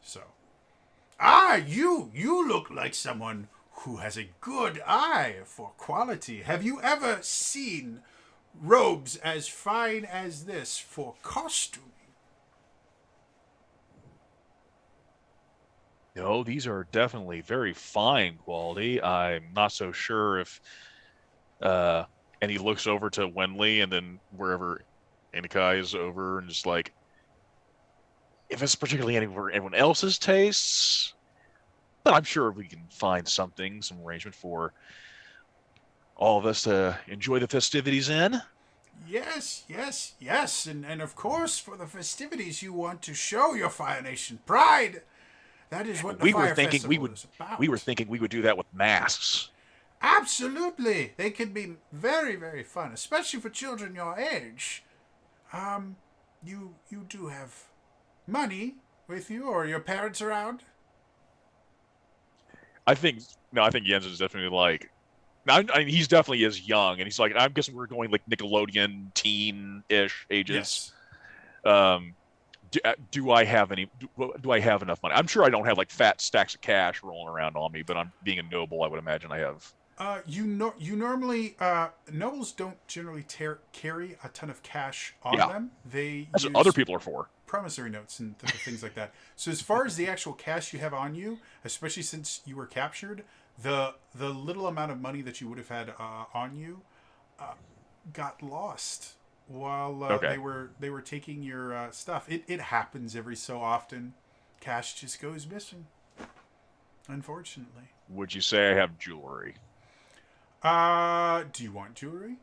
So, you look like someone who has a good eye for quality. Have you ever seen robes as fine as this for costuming? No, these are definitely very fine quality. I'm not so sure if and he looks over to Wen Lee and then wherever Anakai is over and just like, if it's particularly anyone else's tastes, but I'm sure we can find some arrangement for all of us to enjoy the festivities in. Yes. And of course, for the festivities, you want to show your Fire Nation pride. That is what the Fire Festival is about. We were thinking we would do that with masks. Absolutely. They can be very, very fun, especially for children your age. You do have money with you, or your parents around? I think Jens is definitely like, Now, I mean, he's definitely is young, and he's like, I'm guessing we're going like Nickelodeon teen-ish ages. Yes. Um, do I have do I have enough money? I'm sure I don't have like fat stacks of cash rolling around on me, but I'm being a noble. I would imagine I have. You normally nobles don't generally carry a ton of cash on Yeah, them. They that's what other use people are for. promissory notes and things like that. So as far as the actual cash you have on you, especially since you were captured, the little amount of money that you would have had on you got lost while Okay. they were taking your stuff. It happens every so often. Cash just goes missing, unfortunately. Would you say I have jewelry? Do you want jewelry?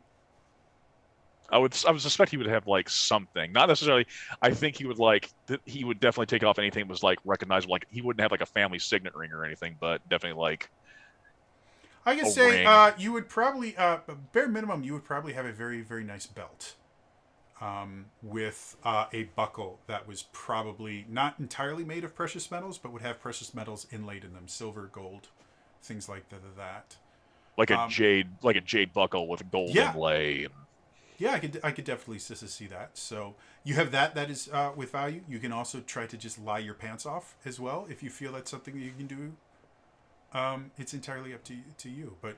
I would suspect he would have like something. Not necessarily. I think he would like he would definitely take off anything that was like recognizable. Like he wouldn't have like a family signet ring or anything, but definitely like I can a say ring. you would probably, bare minimum, you would probably have a very, very nice belt with a buckle that was probably not entirely made of precious metals, but would have precious metals inlaid in them, silver, gold, things like that. Like a jade buckle with a gold Yeah, inlay. And yeah, I could definitely see that. So you have that is with value. You can also try to just lie your pants off as well if you feel that's something that you can do. It's entirely up to you. But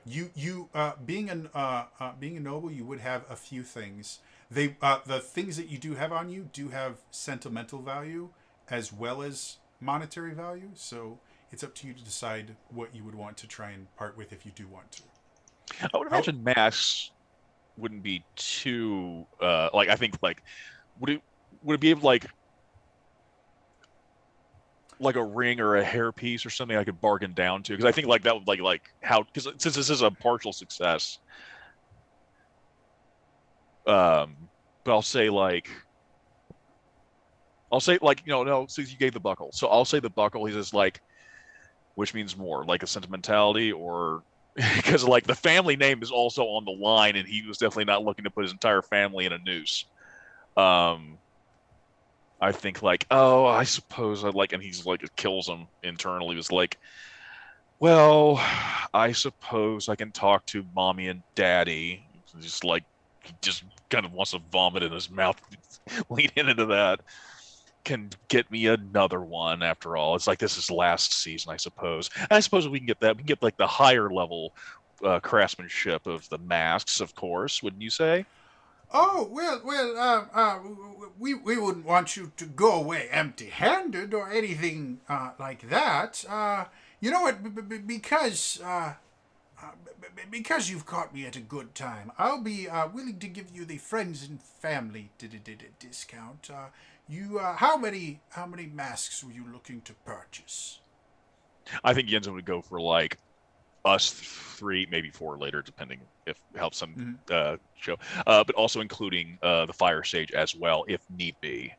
being a noble, you would have a few things. The things that you do have on you do have sentimental value as well as monetary value. So it's up to you to decide what you would want to try and part with if you do want to. I would imagine masks wouldn't be too like I think like would it be able like a ring or a hairpiece or something I could bargain down to because I think like that would like how because since this is a partial success, but I'll say like no since you gave the buckle so I'll say the buckle he's just like which means more like a sentimentality or because like the family name is also on the line and he was definitely not looking to put his entire family in a noose. Um, I think like, oh, I suppose I like, and he's like, it kills him internally. Was like, well, I suppose I can talk to mommy and daddy. Just like, he just kind of wants to vomit in his mouth, lean into that. Can get me another one after all. It's like this is last season, I suppose. And I suppose we can get that. We can get like the higher level craftsmanship of the masks, of course. Wouldn't you say? Oh we wouldn't want you to go away empty-handed or anything like that. You know what? Because you've caught me at a good time, I'll be willing to give you the friends and family discount. How many masks were you looking to purchase? I think Yenzo would go for like us three, maybe four later, depending if it helps some show. But also including the Fire Sage as well, if need be.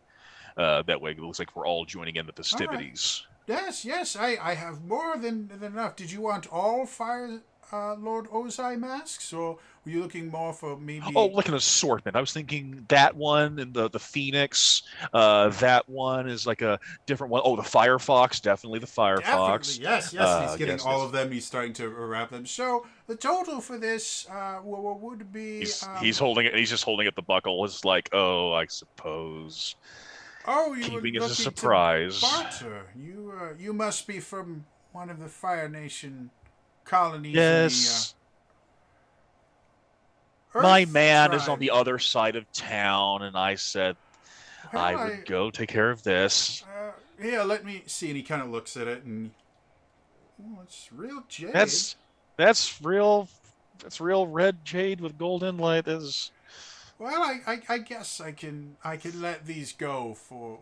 That way, it looks like we're all joining in the festivities. Yes, I have more than enough. Did you want all Fire Lord Ozai masks, or were you looking more for maybe? Oh, like an assortment. I was thinking that one and the Phoenix. That one is like a different one. Oh, the Firefox, definitely the Definitely, Firefox. yes. He's getting Yes, all yes. of them. He's starting to wrap them. So the total for this would be. He's holding it. He's just holding it. The buckle is like, oh, I suppose. Oh, you were Keeping it as a looking to surprise. barter. You must be from one of the Fire Nation colonies Yes. in the My Earth man is on tribe. the other side of town, and I said Well, I would go take care of this. Here, let me see. And he kind of looks at it, and it's real jade. That's real. That's real red jade with gold inlay. This. Well, I guess I can let these go for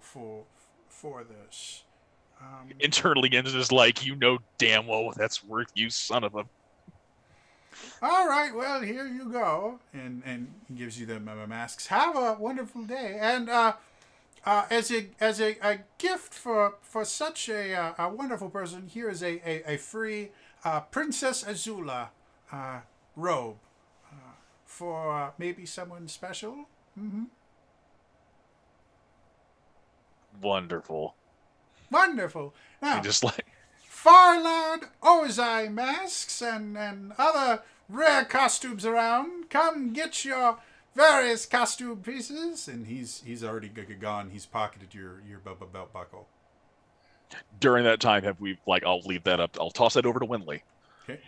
this. Internally, Jens is like, you know damn well what that's worth, you son of a. All right, well, here you go, and gives you the masks. Have a wonderful day, and as a gift for such a wonderful person, here is a free Princess Azula robe for maybe someone special. Mm-hmm. Wonderful. Wonderful. Now, And just like Farlord Ozai masks and other rare costumes around. Come get your various costume pieces. And he's already gone. He's pocketed your belt buckle. During that time, have we I'll leave that up. I'll toss that over to Wen Lee. Okay.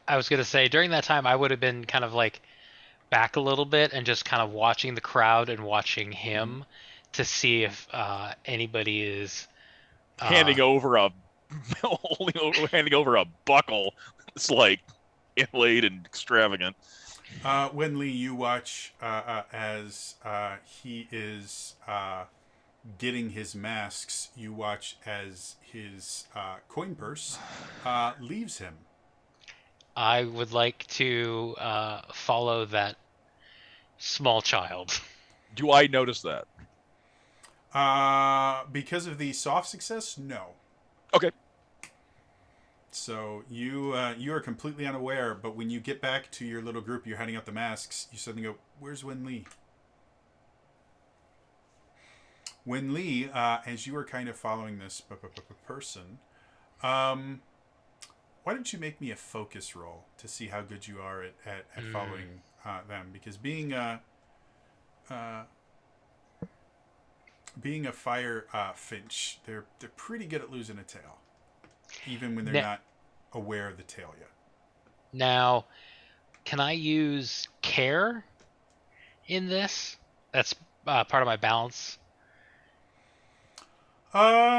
I was gonna say during that time I would have been kind of like back a little bit and just kind of watching the crowd and watching him to see if anybody is Handing over a handing over a buckle. It's like inlaid and extravagant. Wen Lee, you watch as he is getting his masks. You watch as his coin purse leaves him. I would like to follow that small child. Do I notice that? Because of the soft success, no. Okay. So you are completely unaware, but when you get back to your little group, you're handing out the masks, you suddenly go, where's Wen Lee? Wen Lee, as you are kind of following this person, why don't you make me a focus roll to see how good you are at following them? Because being a fire finch, they're pretty good at losing a tail, even when they're not aware of the tail yet. Now, can I use care in this? That's part of my balance. How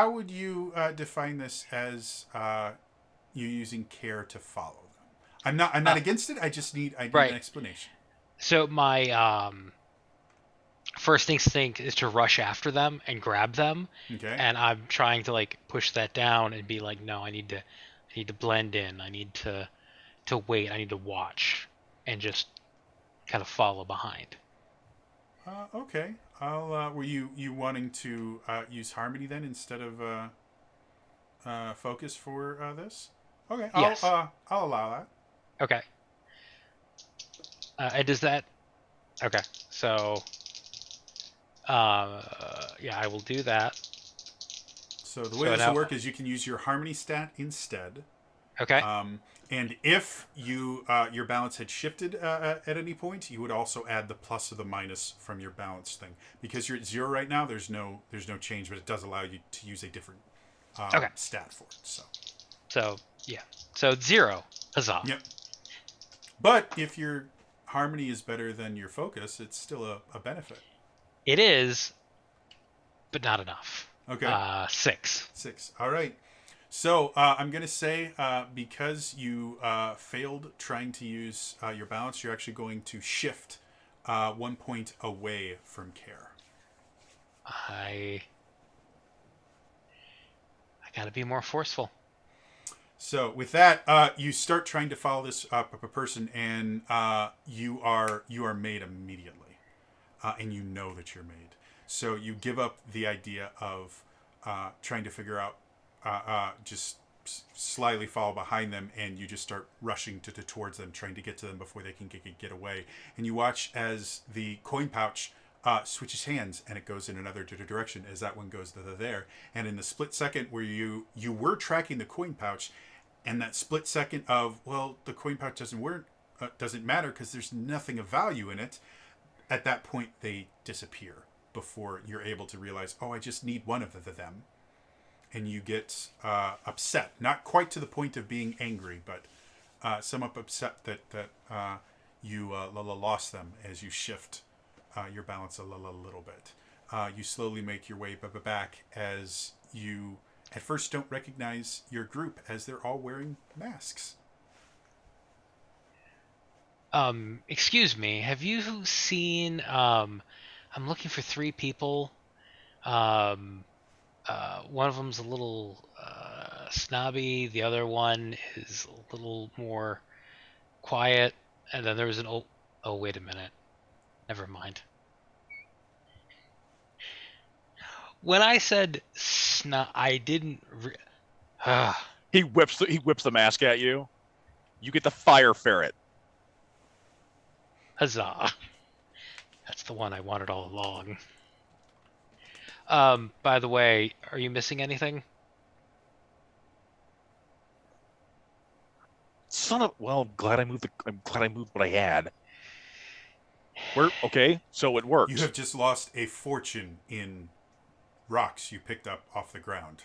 would you define this as you using care to follow them? I'm not against it. I need an explanation. So my first instinct is to rush after them and grab them. Okay. And I'm trying to like push that down and be like, no, I need to blend in. I need to wait. I need to watch and just kind of follow behind. Okay. Were you wanting to use harmony then instead of focus for this? Okay. Yes. I'll allow that. Okay. And does that? Okay. So, yeah, I will do that. So the way this will work is you can use your harmony stat instead. Okay. And if you your balance had shifted at any point, you would also add the plus or the minus from your balance thing. Because you're at 0 right now, there's no change, but it does allow you to use a different stat for it. So yeah. So 0. Huzzah. Yep. But if your harmony is better than your focus, it's still a benefit. It is, but not enough. Okay. 6. 6. All right. So I'm going to say because you failed trying to use your balance, you're actually going to shift 1 point away from care. I got to be more forceful. So with that, you start trying to follow this person, and you are made immediately, and you know that you're made. So you give up the idea of trying to figure out. Just slyly follow behind them, and you just start rushing towards them, trying to get to them before they can get away. And you watch as the coin pouch switches hands, and it goes in another direction as that one goes there. And in the split second where you were tracking the coin pouch, and that split second of, well, the coin pouch doesn't matter because there's nothing of value in it, at that point they disappear before you're able to realize, oh, I just need one of them. And you get upset, not quite to the point of being angry, but somewhat upset that you lost them as you shift your balance a little bit. You slowly make your way back as you at first don't recognize your group as they're all wearing masks. Excuse me, have you seen, I'm looking for 3 people. One of them's a little snobby. The other one is a little more quiet. And then there was oh, wait a minute. Never mind. When I said I didn't. He whips the mask at you. You get the fire ferret. Huzzah! That's the one I wanted all along. By the way, are you missing anything? son of. Well, I'm glad I moved what I had. Okay, so it worked. You have just lost a fortune in rocks you picked up off the ground.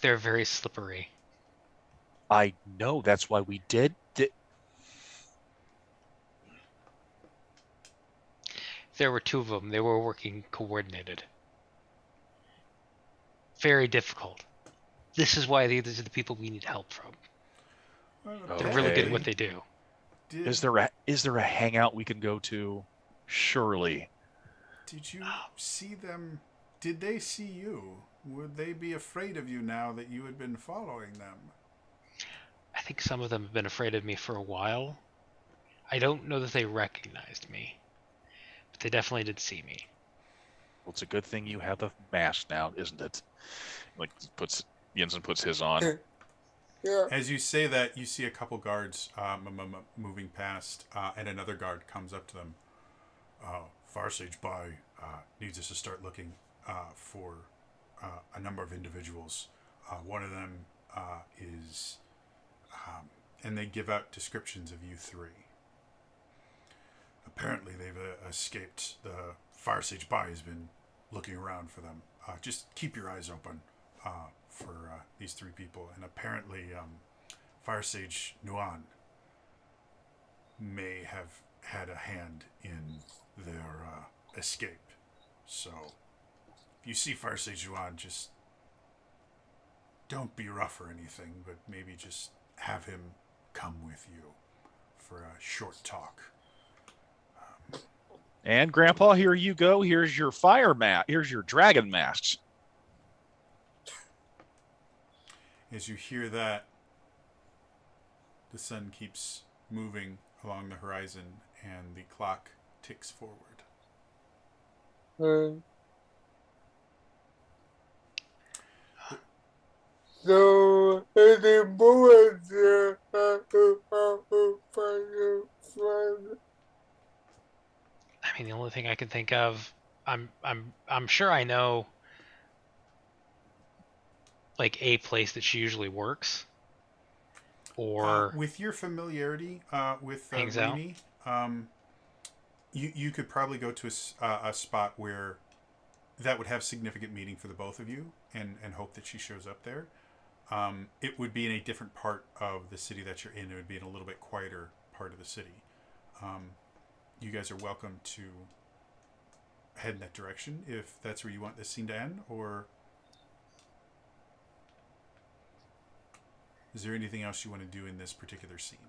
They're very slippery. I know. That's why we did. There were two of them. They were working coordinated. Very difficult. This is why these are the people we need help from. They're really good at what they do. Is there a hangout we can go to? Surely. Did you see them? Did they see you? Would they be afraid of you now that you had been following them? I think some of them have been afraid of me for a while. I don't know that they recognized me, but they definitely did see me. Well, it's a good thing you have the mask now, isn't it? Like Jensen puts his on. Yeah. As you say that, you see a couple guards moving past, and another guard comes up to them. Farsage Bai needs us to start looking for a number of individuals. One of them is... and they give out descriptions of you three. Apparently they've escaped. The Farsage Bai has been looking around for them. Just keep your eyes open for these three people. And apparently Fire Sage Nuan may have had a hand in their escape. So if you see Fire Sage Nuan, just don't be rough or anything, but maybe just have him come with you for a short talk. And Grandpa, here you go. Here's your fire mat. Here's your dragon masks. As you hear that, the sun keeps moving along the horizon and the clock ticks forward. So, any bullets I mean, the only thing I can think of, I'm sure I know like a place that she usually works, or with your familiarity with hangs out. Rini, you could probably go to a spot where that would have significant meaning for the both of you, and hope that she shows up there. It would be in a different part of the city that you're in. It would be in a little bit quieter part of the city. You guys are welcome to head in that direction if that's where you want this scene to end, or is there anything else you want to do in this particular scene?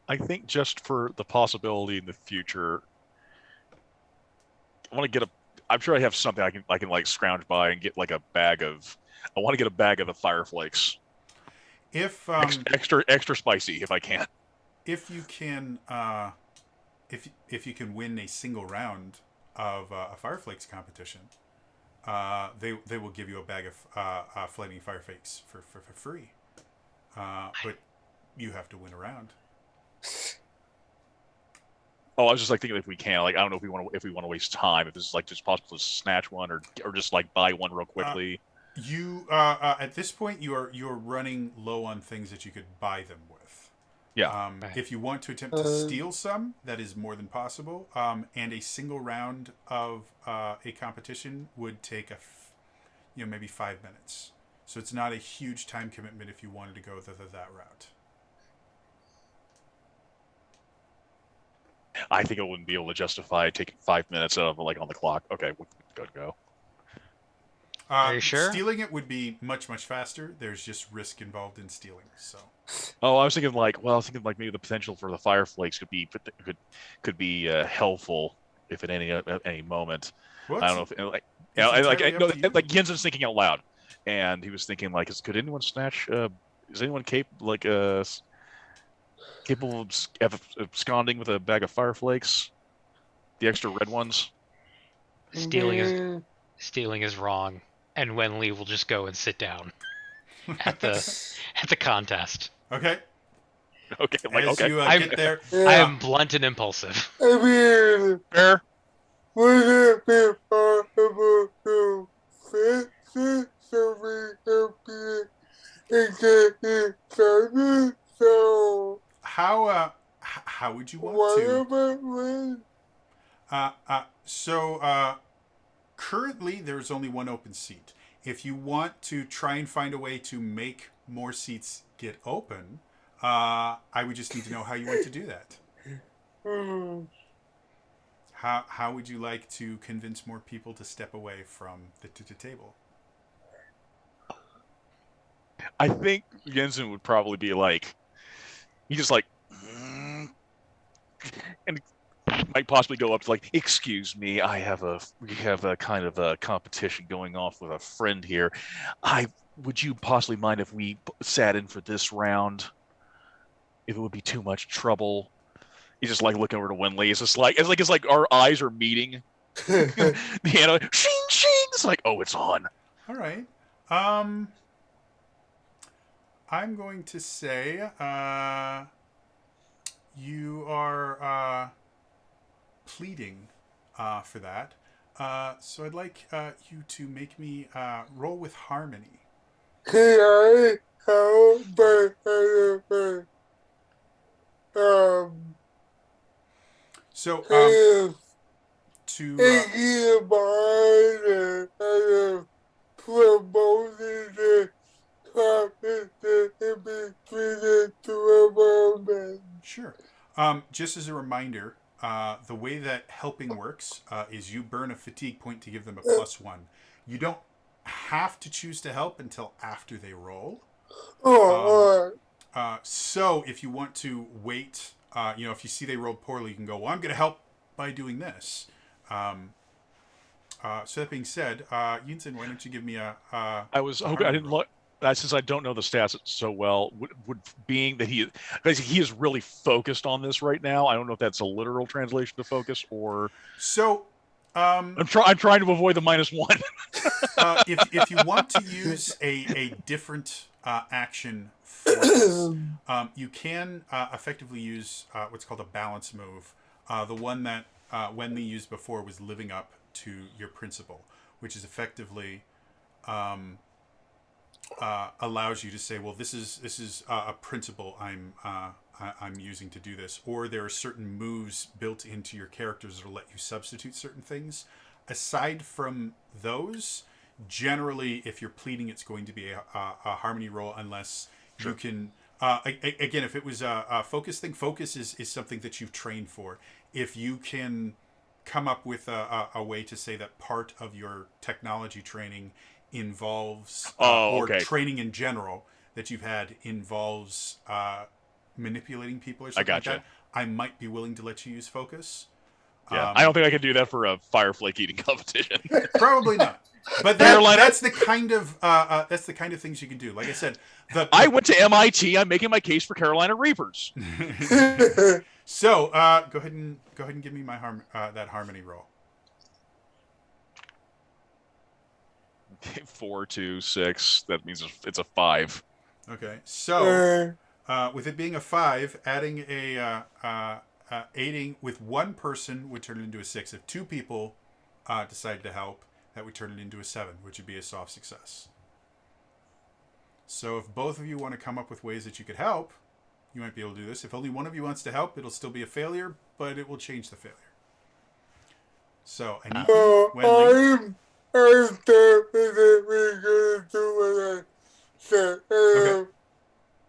I think just for the possibility in the future, I want to get I'm sure I have something I can like scrounge by and get like a bag of. I want to get a bag of the fire flakes. If extra spicy if I can. If you can, if you can win a single round of a Fireflakes competition, they will give you a bag of flaming Fireflakes for free. But you have to win a round. Oh, I was just like thinking if we can, like I don't know if we want to waste time. If it's like just possible to snatch one or just like buy one real quickly. You at this point you're running low on things that you could buy them with. Yeah. If you want to attempt to steal some, that is more than possible. And a single round of a competition would take maybe 5 minutes. So it's not a huge time commitment if you wanted to go that route. I think I wouldn't be able to justify taking 5 minutes of like on the clock. Okay, we're go. Are you sure? Stealing it would be much faster. There's just risk involved in stealing. So. Oh, I was thinking maybe the potential for the fire flakes could be helpful if at any moment. What? I don't know if like Jensen's thinking out loud, and he was thinking like, could anyone snatch? Is anyone capable of absconding with a bag of fire flakes? The extra red ones. Stealing is wrong, and Wen Lee will just go and sit down at the contest. Okay. Okay, like As okay. you get there, I am blunt and impulsive. I mean, Fair. would it be possible to fix it so we can be and get it started? So, how would you want what to? about when? So currently there's only one open seat. If you want to try and find a way to make more seats get open, I would just need to know how you want to do that. Hmm. How would you like to convince more people to step away from the table? I think Jensen would probably be like, he just like, and might possibly go up to like, excuse me, we have a kind of a competition going off with a friend here. Would you possibly mind if we sat in for this round? If it would be too much trouble. He's just like looking over to Wen Lee. It's like our eyes are meeting. The anime, shing shing. It's like, oh, it's on. All right. I'm going to say you are pleading for that. So I'd like you to make me roll with harmony. Can I help by anything? So If to thinking about it and promoting the competition in between the two of them. sure. Just as a reminder, the way that helping works is you burn a fatigue point to give them a +1. You don't have to choose to help until after they roll. Oh, So if you want to wait, if you see they rolled poorly, you can go, well, I'm going to help by doing this. So that being said, Yinsen, why don't you give me I was hoping I didn't look. Since I don't know the stats so well, would being that he is really focused on this right now. I don't know if that's a literal translation to focus or. So I'm trying to avoid the -1. if you want to use a different action for this, you can effectively use what's called a balance move. The one that Wen Lee used before was living up to your principle, which is effectively allows you to say, well, this is a principle I'm using to do this, or there are certain moves built into your characters that'll let you substitute certain things. Aside from those, generally, if you're pleading, it's going to be a harmony roll, unless you can. Again, if it was a focus thing, focus is something that you've trained for. If you can come up with a way to say that part of your technology training involves, or training in general that you've had involves manipulating people or something like that, I might be willing to let you use focus. Yeah, I don't think I could do that for a fireflake eating competition. Probably not. But that's the kind of things you can do. Like I said, I went to MIT. I'm making my case for Carolina Reapers. So go ahead and give me my that harmony roll. 4, 2, 6. That means it's a 5. Okay, so with it being a 5, adding aiding with one person would turn it into a 6. If two people decide to help, that would turn it into a 7, which would be a soft success. So if both of you want to come up with ways that you could help, you might be able to do this. If only one of you wants to help, it'll still be a failure, but it will change the failure. So I need I'm definitely gonna do what I said. Okay.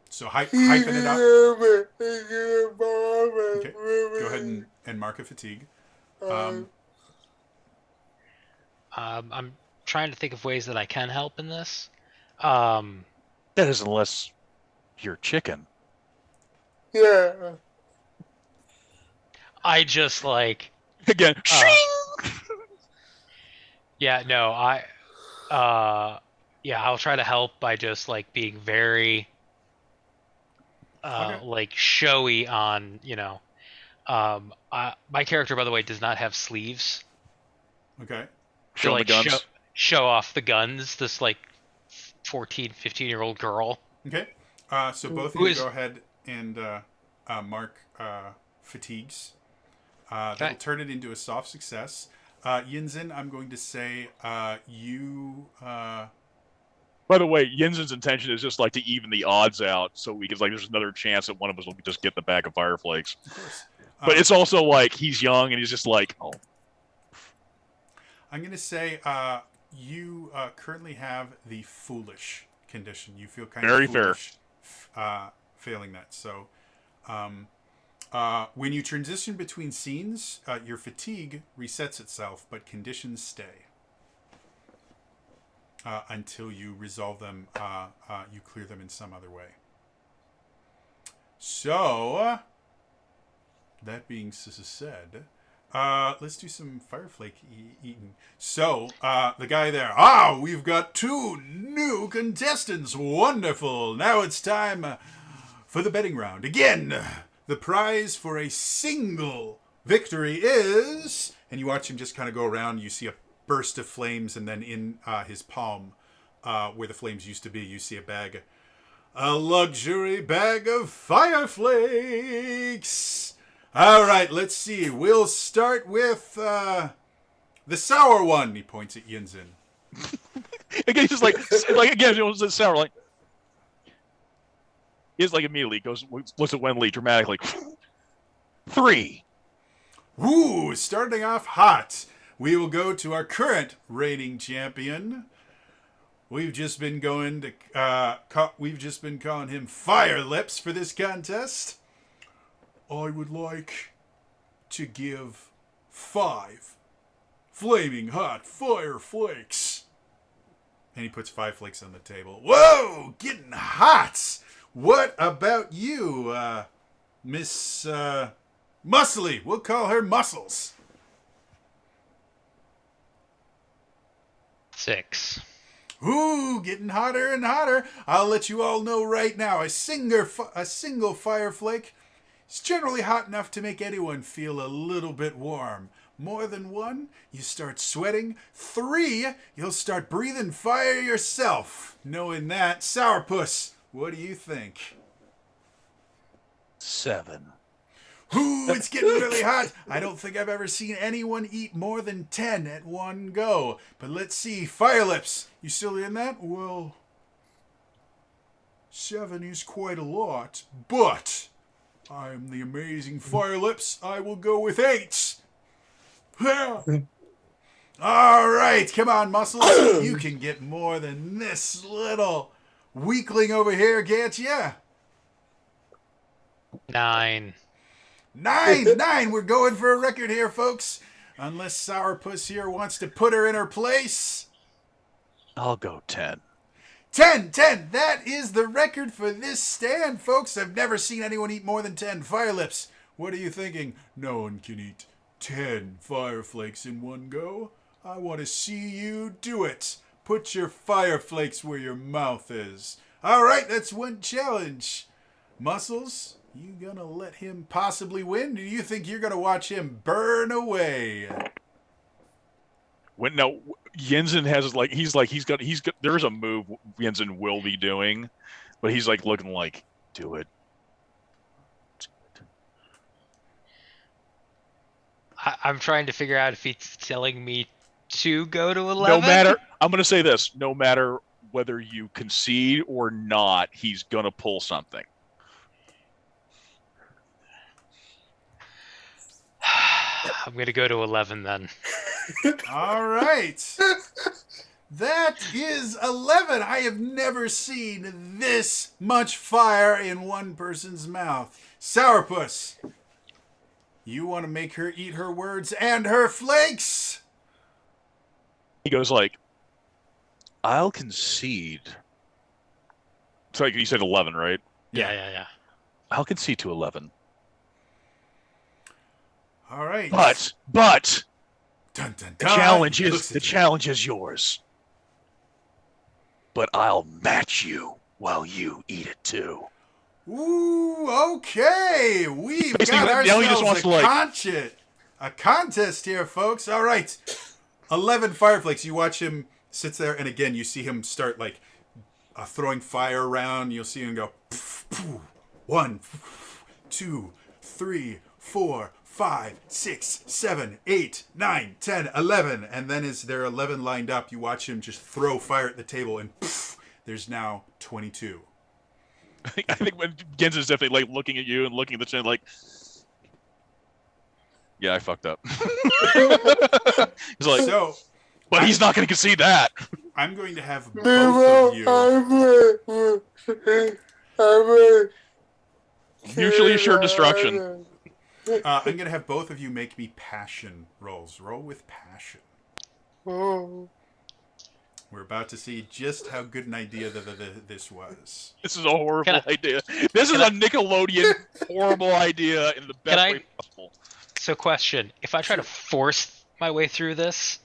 So hyping it up. Okay. Go ahead and mark a fatigue. I'm trying to think of ways that I can help in this. That is unless you're chicken. Yeah. I just like Again. yeah, no, I'll try to help by just like being very like showy on, my character, by the way, does not have sleeves. Okay. Show the guns. Show off the guns, this like 14, 15-year-old girl. Okay. So both of you go ahead and mark fatigues. That'll turn it into a soft success. Yinzin, I'm going to say you. By the way, Yinzen's intention is just like to even the odds out, so we can like there's another chance that one of us will just get the bag of fire flakes. Of course. But it's also like he's young and he's just like, oh. I'm going to say you currently have the foolish condition. You feel kind Very of foolish failing that. So when you transition between scenes, your fatigue resets itself, but conditions stay. Until you resolve them, you clear them in some other way. So, that being said, let's do some fireflake eating. So, the guy there, we've got 2 new contestants. Wonderful. Now it's time for the betting round. Again, the prize for a single victory is, and you watch him just kind of go around, you see a burst of flames, and then in his palm, where the flames used to be, you see a luxury bag of fire flakes. All right, let's see. We'll start with the sour one. He points at Yinzin. Again, he's just like again, it was sour like. He's like immediately goes looks at Wen Lee dramatically. 3. Ooh, starting off hot. We will go to our current reigning champion. We've just been calling him Fire Lips for this contest. I would like to give 5 flaming hot fire flakes. And he puts 5 flakes on the table. Whoa, getting hot. What about you, Miss Muscly? We'll call her Muscles. 6. Ooh, getting hotter and hotter. I'll let you all know right now. A single fire flake is generally hot enough to make anyone feel a little bit warm. More than 1, you start sweating. 3, you'll start breathing fire yourself. Knowing that, Sourpuss, what do you think? 7. Ooh, it's getting really hot. I don't think I've ever seen anyone eat more than 10 at one go. But let's see. Fire Lips, you still in that? Well, 7 is quite a lot. But I'm the amazing Fire Lips. I will go with 8. All right. Come on, Muscles. You can get more than this little weakling over here, can't ya? 9. 9. We're going for a record here, folks. Unless Sourpuss here wants to put her in her place. I'll go 10. 10. That is the record for this stand, folks. I've never seen anyone eat more than 10 Fire Lips. What are you thinking? No one can eat 10 fire flakes in one go. I want to see you do it. Put your fire flakes where your mouth is. All right, that's one challenge. Muscles, you gonna let him possibly win? Do you think you're gonna watch him burn away? When no, Yinzen has he's got there's a move Yinzen will be doing, but he's like looking like do it. I'm trying to figure out if he's telling me to go to 11. No matter, I'm gonna say this: no matter whether you concede or not, he's gonna pull something. I'm going to go to 11 then. All right. That is 11. I have never seen this much fire in one person's mouth. Sourpuss, you want to make her eat her words and her flakes? He goes like, I'll concede. So you said 11, right? Yeah. I'll concede to 11. All right. But dun, dun, the dun. challenge is yours. But I'll match you while you eat it too. Ooh, okay. We've Basically, got now he just ourselves wants a contest here, folks. All right. 11 fire flakes. You watch him sits there, and again, you see him start like throwing fire around. You'll see him go, poof, poof, 1, 2, 3, 4, 5, 6, 7, 8, 9, 10, 11. And then as there are 11 lined up, you watch him just throw fire at the table, and poof, there's now 22. I think when Gens is definitely like looking at you and looking at the chin, like, yeah, I fucked up. He's like, So, but he's not going to concede that. I'm going to have both of you. Mutually assured destruction. I'm going to have both of you make me passion rolls. Roll with passion. We're about to see just how good an idea this was. This is a horrible idea. This is a Nickelodeon horrible idea in the best way possible. So, question: if I try to force my way through this,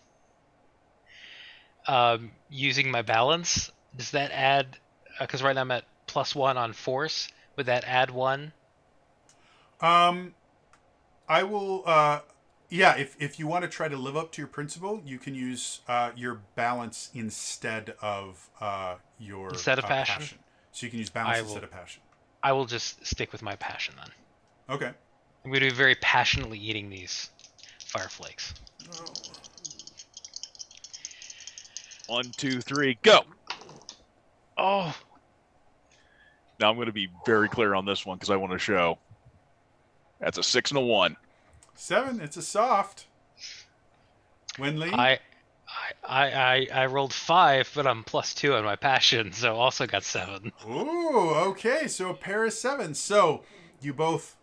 using my balance, does that add? Because right now I'm at +1 on force. Would that add 1? I will. Yeah, if you want to try to live up to your principle, you can use your balance instead of your passion. So you can use balance instead of passion. I will just stick with my passion then. Okay. I'm going to be very passionately eating these fire flakes. Oh. 1, 2, 3, go. Oh. Now I'm going to be very clear on this one because I want to show. That's a 6 and a 1. 7. It's a soft. Wen Lee? I rolled 5, but I'm +2 on my passion, so also got 7. Ooh, okay. So a pair of 7s. So you both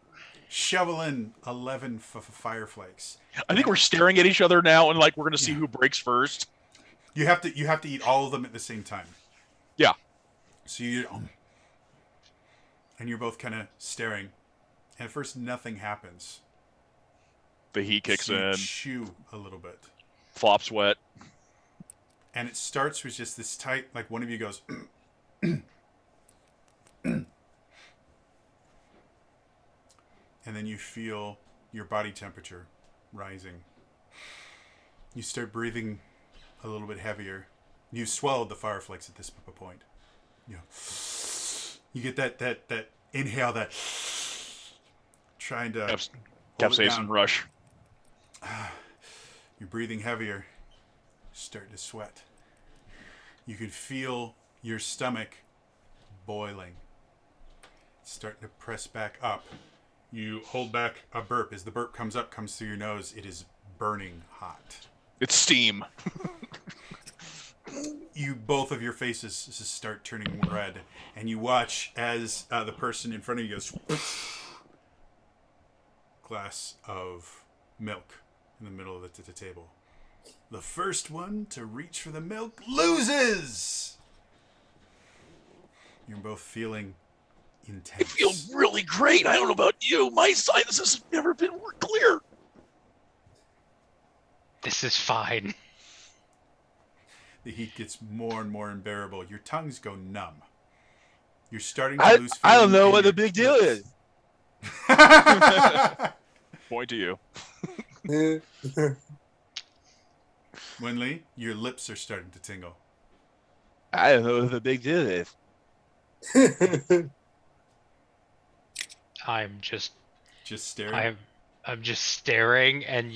shovel in 11 fire flakes. I think we're staring at each other now, and like we're going to see who breaks first. You have to eat all of them at the same time. Yeah. So you and you're both kind of staring. And at first, nothing happens. The heat kicks So you in. chew a little bit. Flop sweat. And it starts with just this tight, like one of you goes, and then you feel your body temperature rising. You start breathing a little bit heavier. You've swallowed the fire flakes at this point. You get that inhale, that trying to Capsaicin rush. You're breathing heavier. Starting to sweat. You can feel your stomach boiling. It's starting to press back up. You hold back a burp. As the burp comes up, comes through your nose, it is burning hot. It's steam. Both of your faces just start turning red, and you watch as the person in front of you goes, glass of milk in the middle of the table. The first one to reach for the milk loses! You're both feeling intense. I feel really great. I don't know about you. My sinuses have never been more clear. This is fine. The heat gets more and more unbearable. Your tongues go numb. You're starting to lose feeling. I don't know what the big deal is. Point to you. Wen Lee, your lips are starting to tingle. I don't know what the big deal is. I'm just staring. I'm just staring, and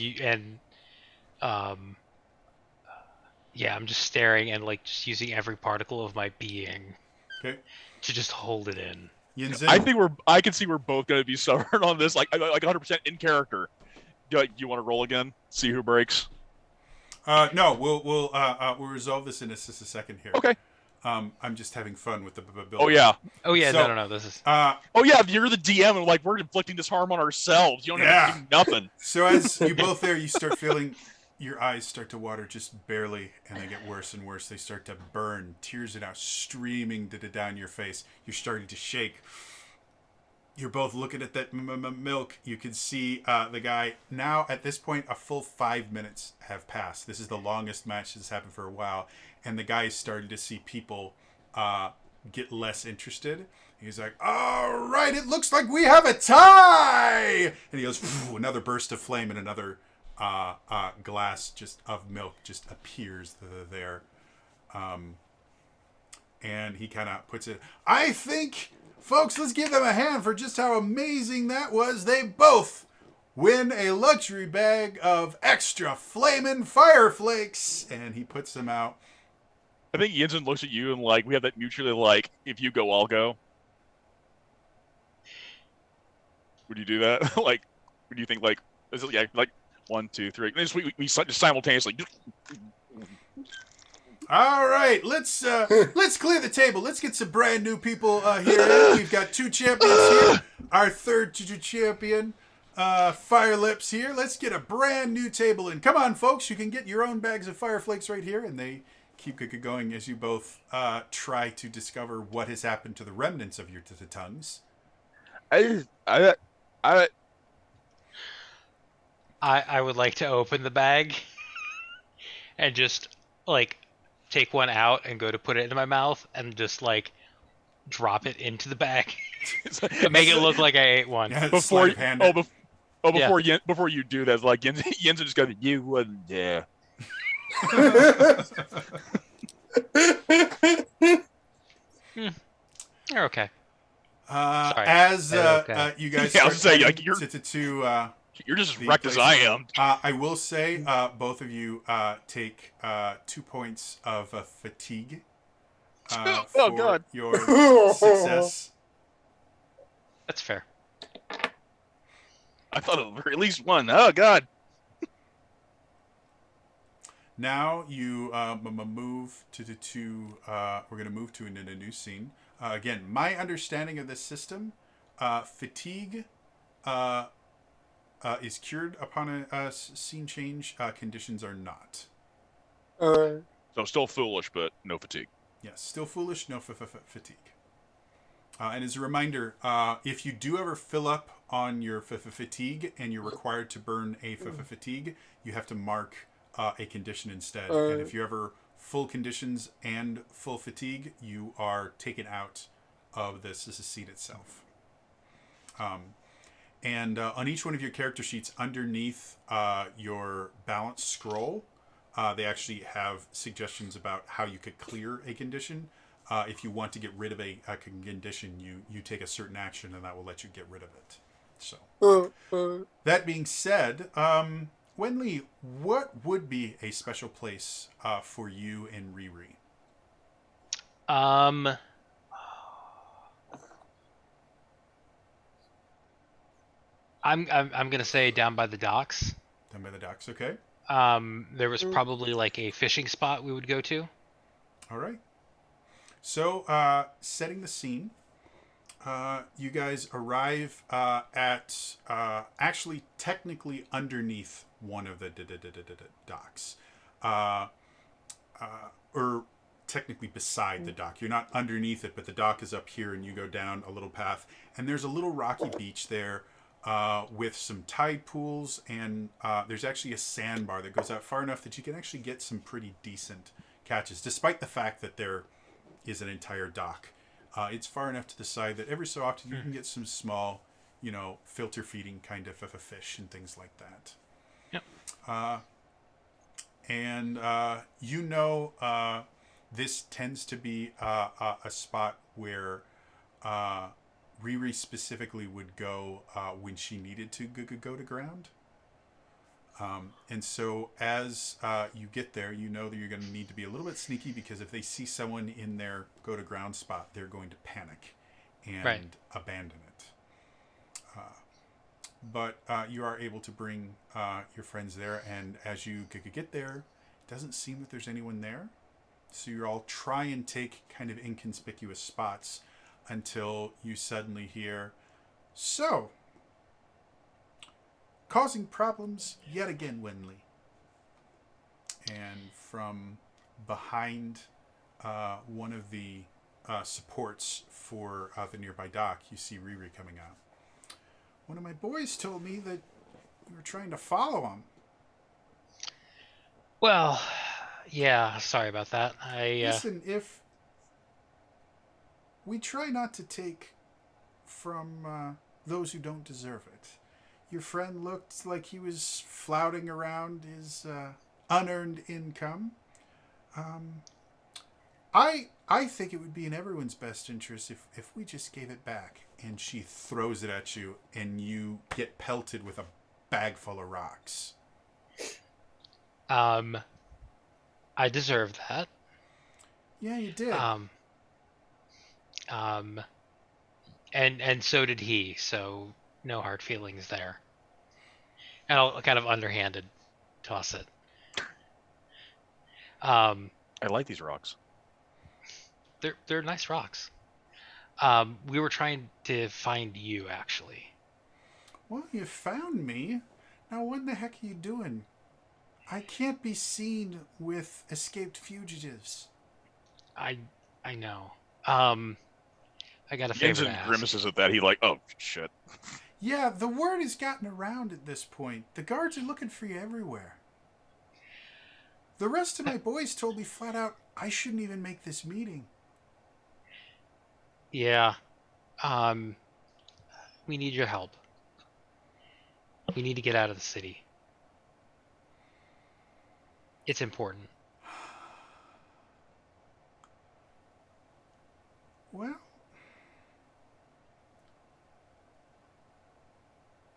I'm just staring and like just using every particle of my being Okay. to just hold it in. Yinzin, I can see we're both going to be stubborn on this, like 100% in character. Do you want to roll again? See who breaks? no, we'll resolve this in just a second here. Okay. I'm just having fun with the build. Oh yeah. Oh yeah, So, no. This is. Oh yeah, you're the DM, and like we're inflicting this harm on ourselves. You don't have to do nothing. So as you both there, you start feeling your eyes start to water just barely, and they get worse and worse. They start to burn. Tears are now streaming down your face. You're starting to shake. You're both looking at that milk. You can see the guy. Now, at this point, a full 5 minutes have passed. This is the longest match that's happened for a while. And the guy is starting to see people get less interested. He's like, all right, it looks like we have a tie! And he goes, another burst of flame, and another glass just of milk just appears there. And he kind of puts it, I think Folks, let's give them a hand for just how amazing that was. They both win a luxury bag of extra flamin' fire flakes. And he puts them out. I think Jensen looks at you and like we have that mutually like, if you go, I'll go. Would you do that? Like, would you think like, is it, yeah, like 1, 2, 3? And we just simultaneously. All right, let's clear the table. Let's get some brand new people here. We've got 2 champions here. Our third champion, Fire Lips here. Let's get a brand new table in. Come on, folks. You can get your own bags of Fire Flakes right here. And they keep going as you both try to discover what has happened to the remnants of your tongues. I would like to open the bag and just like take one out and go to put it into my mouth and just like drop it into the bag to make it look like I ate one. Yeah, before yeah. before you do that, like Jensen just goes, you wouldn't dare. You're okay. As okay. you guys Yeah, I start was saying, like, you're just as wrecked as I am. I will say both of you take 2 points of fatigue for God. your success. That's fair. I thought it was at least 1. Oh God. Now you move to the 2. We're going to move to a new scene. Again, my understanding of this system, fatigue is cured upon a scene change. Conditions are not. So still foolish, but no fatigue. Yes, still foolish, no fatigue. And as a reminder, if you do ever fill up on your fatigue and you're required to burn a fatigue, you have to mark a condition instead. And if you ever full conditions and full fatigue, you are taken out of this scene itself. And on each one of your character sheets, underneath your balance scroll, they actually have suggestions about how you could clear a condition. If you want to get rid of a condition, you take a certain action, and that will let you get rid of it. So, that being said, Wen Lee, what would be a special place for you and Riri? I'm gonna say down by the docks. Down by the docks, okay. There was probably like a fishing spot we would go to. All right. So, setting the scene, you guys arrive at actually technically underneath one of the docks, or technically beside the dock. You're not underneath it, but the dock is up here, and you go down a little path, and there's a little rocky beach there with some tide pools, and there's actually a sandbar that goes out far enough that you can actually get some pretty decent catches, despite the fact that there is an entire dock. It's far enough to the side that every so often you can get some small, filter feeding kind of a fish and things like that. Yep. This tends to be a spot where Riri specifically would go when she needed to go to ground. And so as you get there, you know that you're going to need to be a little bit sneaky, because if they see someone in their go to ground spot, they're going to panic and abandon it. But you are able to bring your friends there, and as you get there, it doesn't seem that there's anyone there. So you all try and take kind of inconspicuous spots until you suddenly hear, "So, causing problems yet again, Wen Lee." And from behind one of the supports for the nearby dock, you see Riri coming out. "One of my boys told me that you were trying to follow him." Well, yeah, sorry about that. Listen, if we try not to take from those who don't deserve it. Your friend looked like he was flouting around his unearned income. I think it would be in everyone's best interest if we just gave it back. And she throws it at you, and you get pelted with a bag full of rocks. I deserve that. Yeah, you did. Um, and so did he. So no hard feelings there. And I'll kind of underhanded toss it. I like these rocks. They're nice rocks. We were trying to find you actually. Well, you found me. Now, what in the heck are you doing? I can't be seen with escaped fugitives. I know. I got a favor to Yenzen ask. grimaces at that. He like, oh shit. Yeah, the word has gotten around at this point. The guards are looking for you everywhere. The rest of my boys told me flat out I shouldn't even make this meeting. Yeah. We need your help. We need to get out of the city. It's important. Well,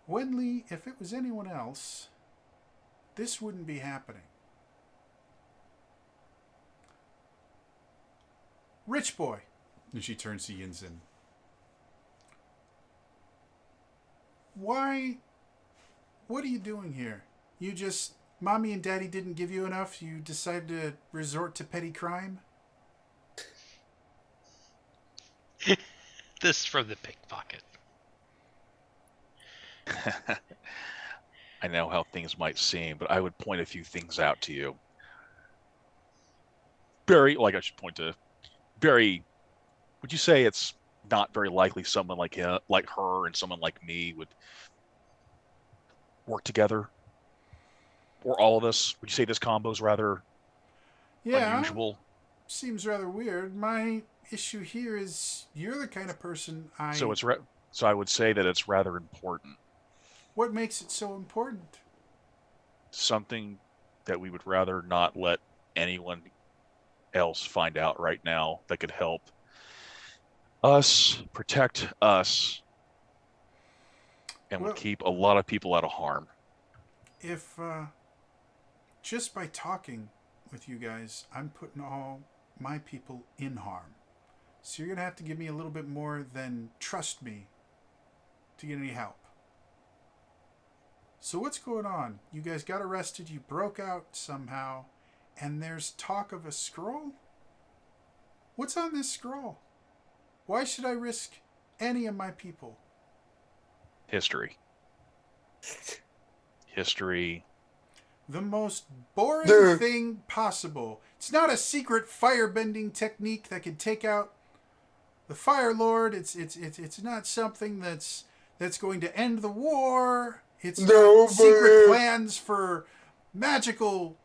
Wen Lee, if it was anyone else, this wouldn't be happening. Rich boy. And she turns to Yinzin. Why? What are you doing here? You just... Mommy and Daddy didn't give you enough? You decided to resort to petty crime? This from the pickpocket. I know how things might seem, but I would point a few things out to you. Barry, like I should point to Barry. Would you say it's not very likely someone like him, like her, and someone like me would work together? Or all of us? Would you say this combo's rather unusual? Seems rather weird. My issue here is you're the kind of person I... So so I would say that it's rather important. What makes it so important? Something that we would rather not let anyone else find out right now that could help us, protect us, and would keep a lot of people out of harm. If, just by talking with you guys, I'm putting all my people in harm. So you're going to have to give me a little bit more than trust me to get any help. So what's going on? You guys got arrested, you broke out somehow, and there's talk of a scroll? What's on this scroll? Why should I risk any of my people? History. The most boring thing possible. It's not a secret firebending technique that can take out the Fire Lord. It's not something that's going to end the war. It's not secret plans for magical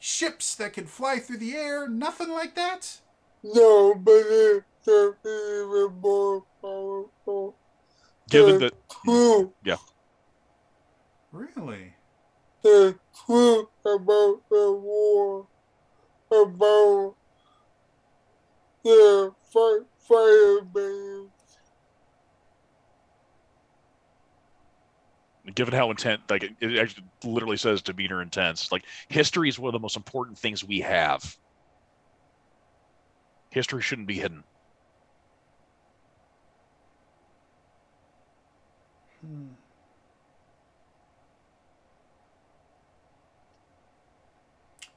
ships that can fly through the air. Nothing like that. No, but it's even more powerful. Given that, yeah. Really? The truth about the war, about the firemen. Given how intense, like it actually literally says demeanor intense. Like history is one of the most important things we have. History shouldn't be hidden.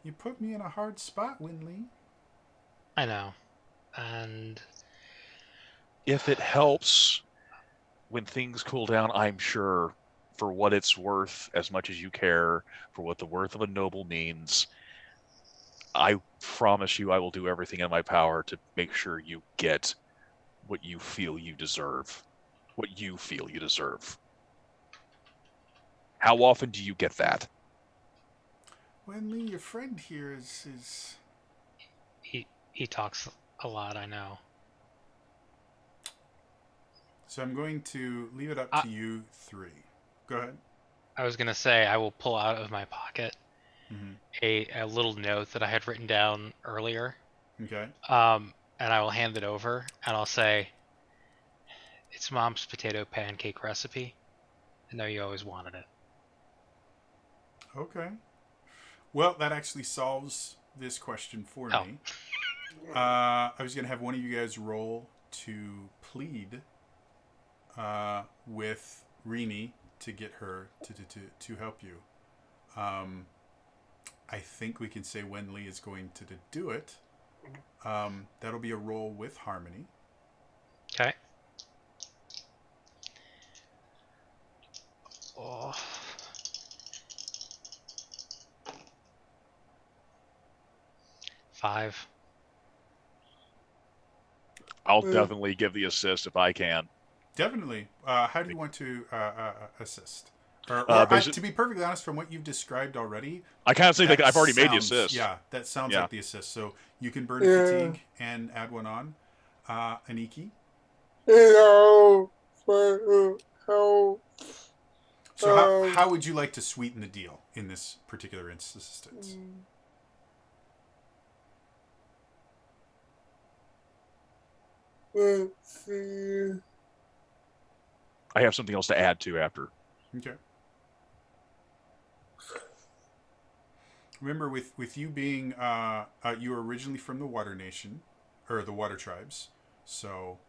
You put me in a hard spot, Wen Lee. I know. And if it helps when things cool down, I'm sure, for what it's worth, as much as you care for what the worth of a noble means, I promise you I will do everything in my power to make sure you get what you feel you deserve. What you feel you deserve. How often do you get that? Wen Lee, your friend here is... He talks a lot, I know. So I'm going to leave it up to you three. Go ahead. I was going to say, I will pull out of my pocket a little note that I had written down earlier. Okay. And I will hand it over, and I'll say, "It's Mom's potato pancake recipe. I know you always wanted it." Okay. Well, that actually solves this question for Oh. me. I was going to have one of you guys roll to plead with Rini to get her to help you. I think we can say Wen Lee is going to do it. That'll be a roll with Harmony. Okay. Oh. Five. I'll definitely give the assist if I can. Definitely. How do you want to assist? Or to be perfectly honest, from what you've described already, I kind of think like I've already made the sounds- assist. Yeah, that sounds Yeah. like the assist. So you can burn fatigue and add one on. Aniki. So how would you like to sweeten the deal in this particular instance? Let's see. I have something else to add to after. Okay. Remember, with you being, you were originally from the Water Nation, or the Water Tribes, so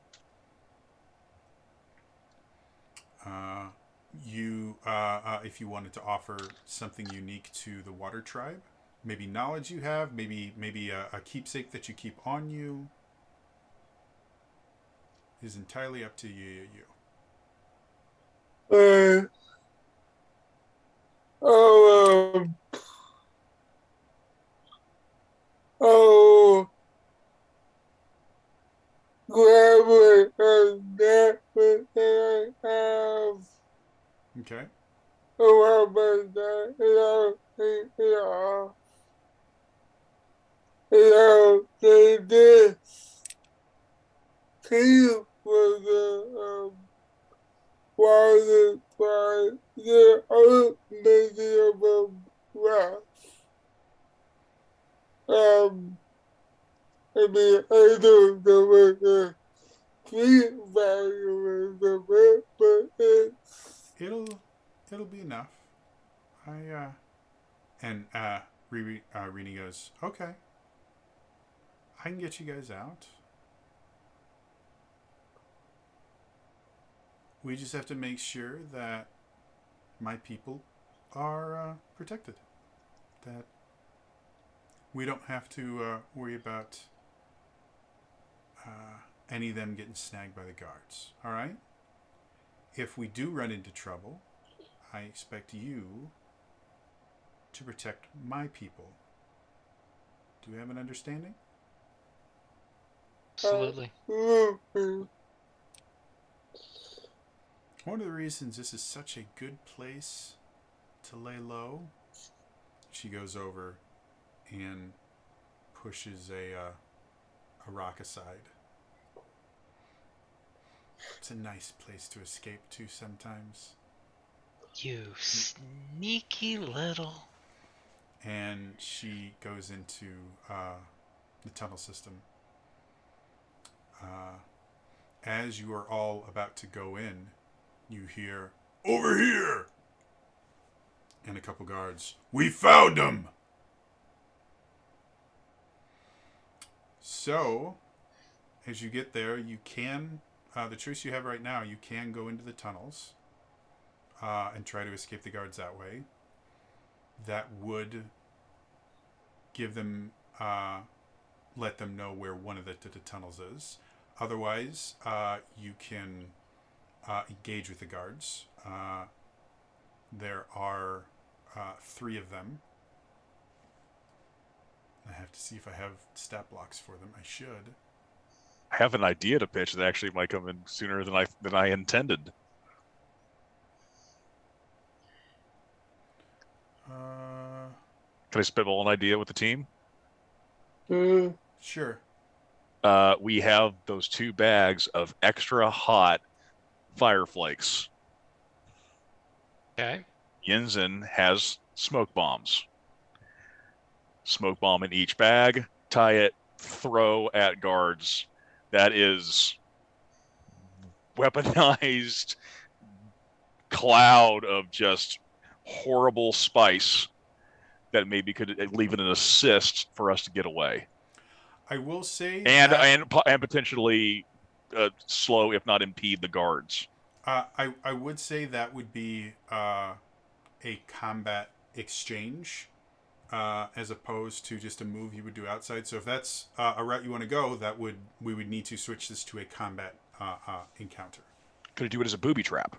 you, if you wanted to offer something unique to the Water Tribe, maybe knowledge you have, maybe a keepsake that you keep on you, is entirely up to you. Grab a necklace that I have. Okay. Around my neck, and I'll take it off. And I'll say this. Keep for the water slide. The earth medium of breath. I mean, I don't know what the sweet value is of it, but It'll be enough. Rini goes, okay. I can get you guys out. We just have to make sure that my people are protected. That we don't have to worry about any of them getting snagged by the guards. All right? If we do run into trouble, I expect you to protect my people. Do we have an understanding? Absolutely. One of the reasons this is such a good place to lay low, she goes over and pushes a rock aside. It's a nice place to escape to sometimes. You sneaky little. And she goes into the tunnel system. As you are all about to go in, you hear, "Over here!" And a couple guards, "We found him!" So, as you get there, you can, the choice you have right now, you can go into the tunnels and try to escape the guards that way. That would give them, let them know where one of the tunnels is. Otherwise, you can engage with the guards. There are 3 of them. I have to see if I have stat blocks for them. I should. I have an idea to pitch that actually might come in sooner than I intended. Can I spitball an idea with the team? Sure. We have those 2 bags of extra hot fire flakes. Okay. Yinzin has smoke bombs. Smoke bomb in each bag, tie it, throw at guards that is weaponized cloud of just horrible spice that maybe could leave it an assist for us to get away, I will say and that and potentially slow, if not impede, the guards. I would say that would be a combat exchange as opposed to just a move you would do outside. So if that's a route you want to go, we would need to switch this to a combat encounter. Could I do it as a booby trap?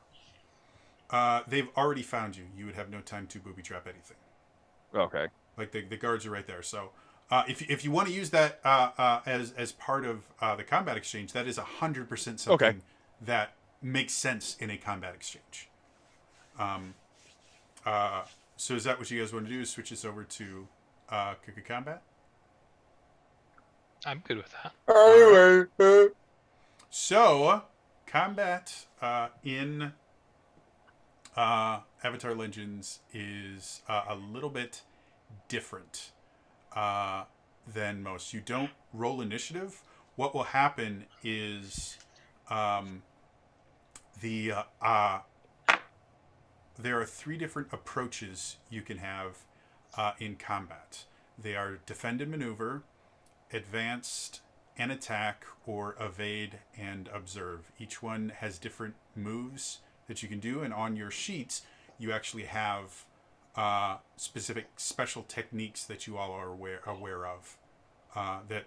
They've already found you. You would have no time to booby trap anything. Okay. Like the guards are right there. So if you want to use that as part of the combat exchange, that is 100% something that makes sense in a combat exchange. So is that what you guys want to do? Is switch this over to combat? I'm good with that. Anyway, So combat in Avatar Legends is a little bit different than most. You don't roll initiative. What will happen is there are 3 different approaches you can have in combat. They are defend and maneuver, advanced and attack, or evade and observe. Each one has different moves that you can do, and on your sheets you actually have specific special techniques that you all are aware of that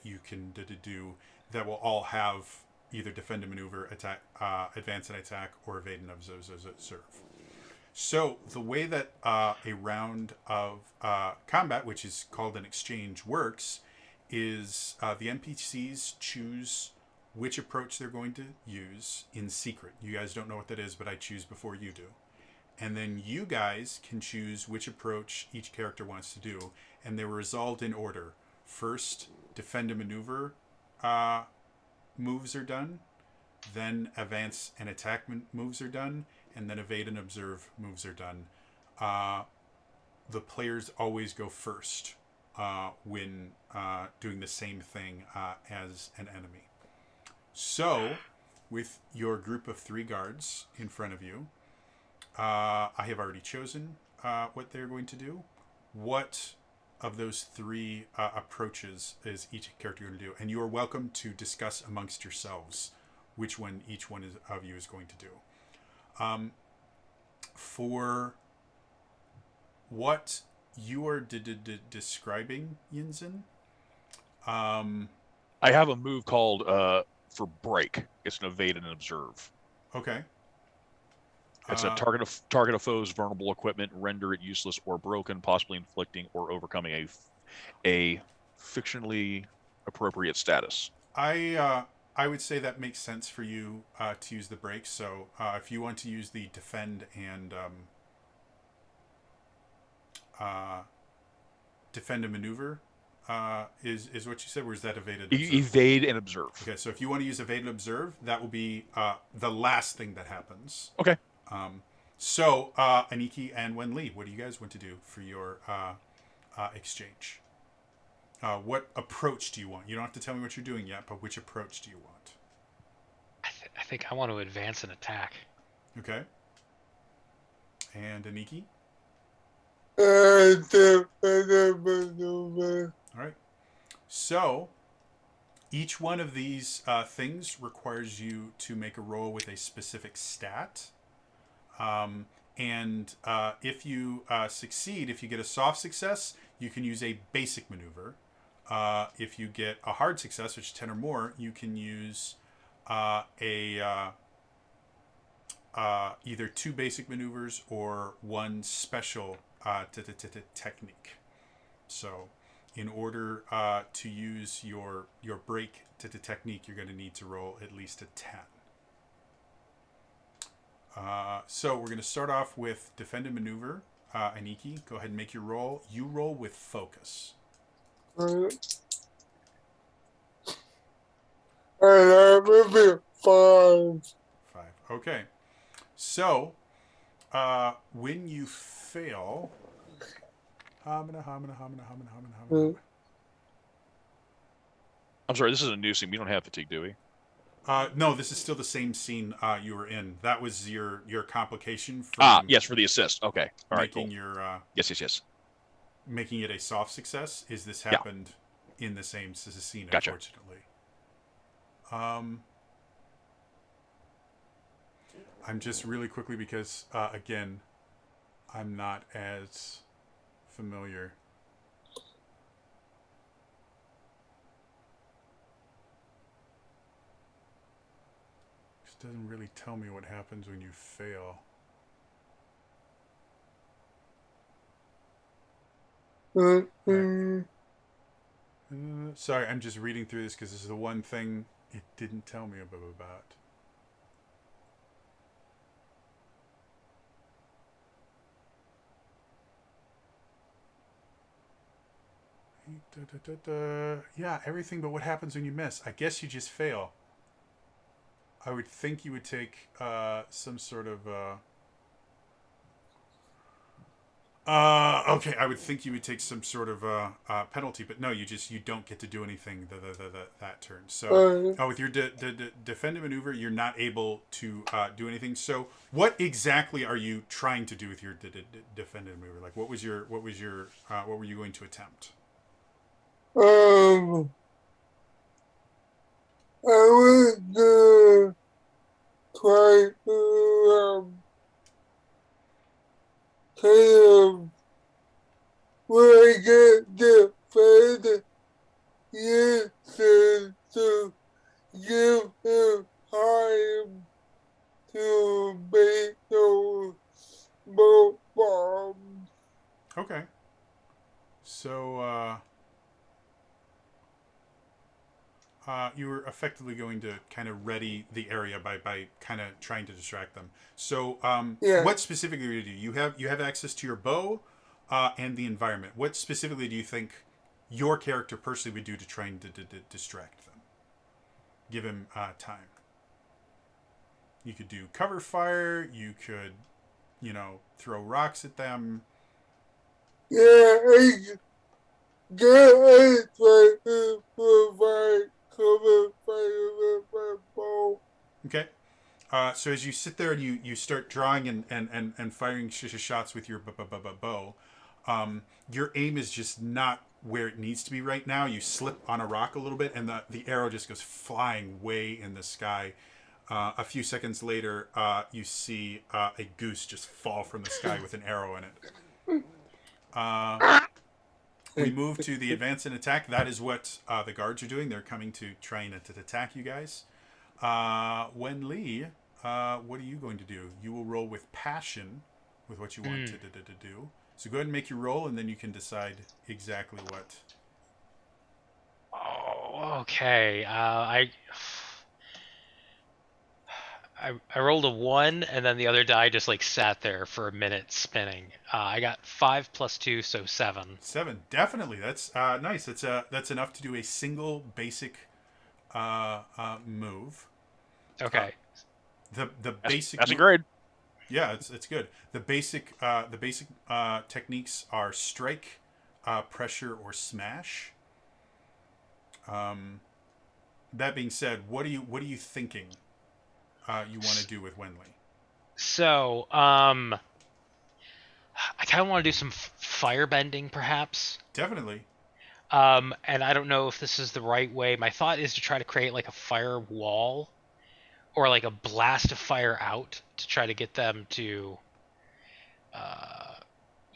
you can do that will all have either defend and maneuver, attack, advance and attack, or evade and observe. So the way that a round of combat, which is called an exchange, works is the NPCs choose which approach they're going to use in secret. You guys don't know what that is, but I choose before you do. And then you guys can choose which approach each character wants to do, and they were resolved in order. First, defend and maneuver moves are done, then advance and attack moves are done, and then evade and observe moves are done. The players always go first when doing the same thing as an enemy. So, with your group of 3 guards in front of you, I have already chosen what they're going to do. What of those 3 approaches is each character going to do? And you are welcome to discuss amongst yourselves which one each one of you is going to do. For what you are describing, Yinzin, I have a move called for break. It's an evade and observe. Okay. It's a target a foe's vulnerable equipment, render it useless or broken, possibly inflicting or overcoming a fictionally appropriate status. I would say that makes sense for you to use the break. So if you want to use the defend and maneuver, is what you said, or is that evade and observe? Evade and observe. Okay, so if you want to use evade and observe, that will be the last thing that happens. Okay. So Aniki and Wen Lee, what do you guys want to do for your exchange? What approach do you want? You don't have to tell me what you're doing yet, but which approach do you want? I think I want to advance and attack. Okay. And Aniki? All right. So each one of these things requires you to make a roll with a specific stat. And if you succeed, if you get a soft success, you can use a basic maneuver. If you get a hard success, which is 10 or more, you can use either 2 basic maneuvers or 1 special technique. So in order to use your break technique, you're going to need to roll at least a 10. So we're going to start off with defend and maneuver. Aniki, go ahead and make your roll. You roll with focus. Maybe 5. 5. Okay. So when you fail, I'm sorry, this is a new scene. We don't have fatigue, do we? No, this is still the same scene you were in. That was your complication Ah, from yes, for the assist. Okay. All right, making cool. your Yes. making it a soft success. Is this Yeah, happened in the same scene? gotcha. Unfortunately, um, I'm just really quickly because again, I'm not as familiar. This doesn't really tell me what happens when you fail. Right. Sorry, I'm just reading through this because this is the one thing it didn't tell me about. Yeah, everything but what happens when you miss. I guess you just fail. I would think you would take some sort of okay, I would think you would take some sort of penalty, but no, you don't get to do anything that turn. So, with your defend and maneuver, you're not able to do anything. So, what exactly are you trying to do with your defend and maneuver? Like, what were you going to attempt? I would try to kind of when I get defend Houston to give him time to make those smoke bombs. Okay. So, you were effectively going to kind of ready the area by kind of trying to distract them. So, Yeah. what specifically do you have? You have access to your bow and the environment. What specifically do you think your character personally would do to try and distract them? Give him time. You could do cover fire. You could, throw rocks at them. Yeah, I try to provide cover fire with my bow. Okay. So as you sit there and you start drawing and firing shots with your bow, your aim is just not where it needs to be right now. You slip on a rock a little bit, and the arrow just goes flying way in the sky. A few seconds later, you see a goose just fall from the sky with an arrow in it. We move to the advance and attack. That is what the guards are doing. They're coming to try and attack you guys. Wen Lee, what are you going to do? You will roll with passion with what you want to do. So go ahead and make your roll, and then you can decide exactly what. Oh, okay. I rolled a 1, and then the other die just like sat there for a minute spinning. I got 5 plus 2, so 7. 7, definitely. That's nice. That's enough to do a single basic move. Okay. The basic. That's a grade. Yeah, it's good. The basic techniques are strike, pressure, or smash. That being said, what are you thinking? You want to do with Wen Lee? So, I kind of want to do some fire bending, perhaps. Definitely. And I don't know if this is the right way. My thought is to try to create like a fire wall or like a blast of fire out to try to get them to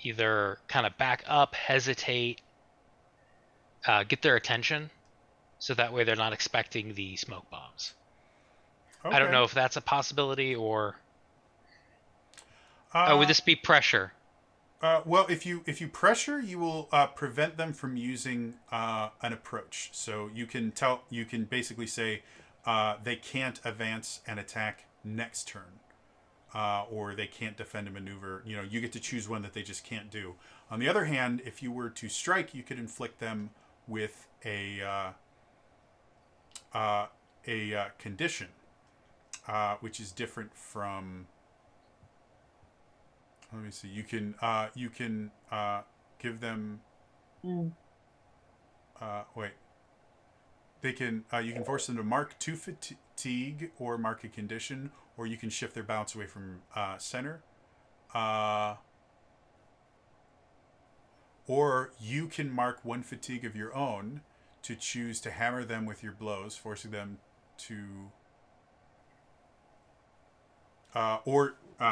either kind of back up, hesitate, get their attention, so that way they're not expecting the smoke bombs. Okay. I don't know if that's a possibility or. Would Uh, this be pressure? well, if you pressure, you will prevent them from using an approach. So you can basically say they can't advance and attack next turn, or they can't defend and maneuver. You get to choose one that they just can't do. On the other hand, if you were to strike, you could inflict them with a condition, which is different from. Let me see. You can give them. Wait. They can you can force them to mark 2 fatigue or mark a condition, or you can shift their bounce away from center. Or you can mark 1 fatigue of your own to choose to hammer them with your blows, forcing them to.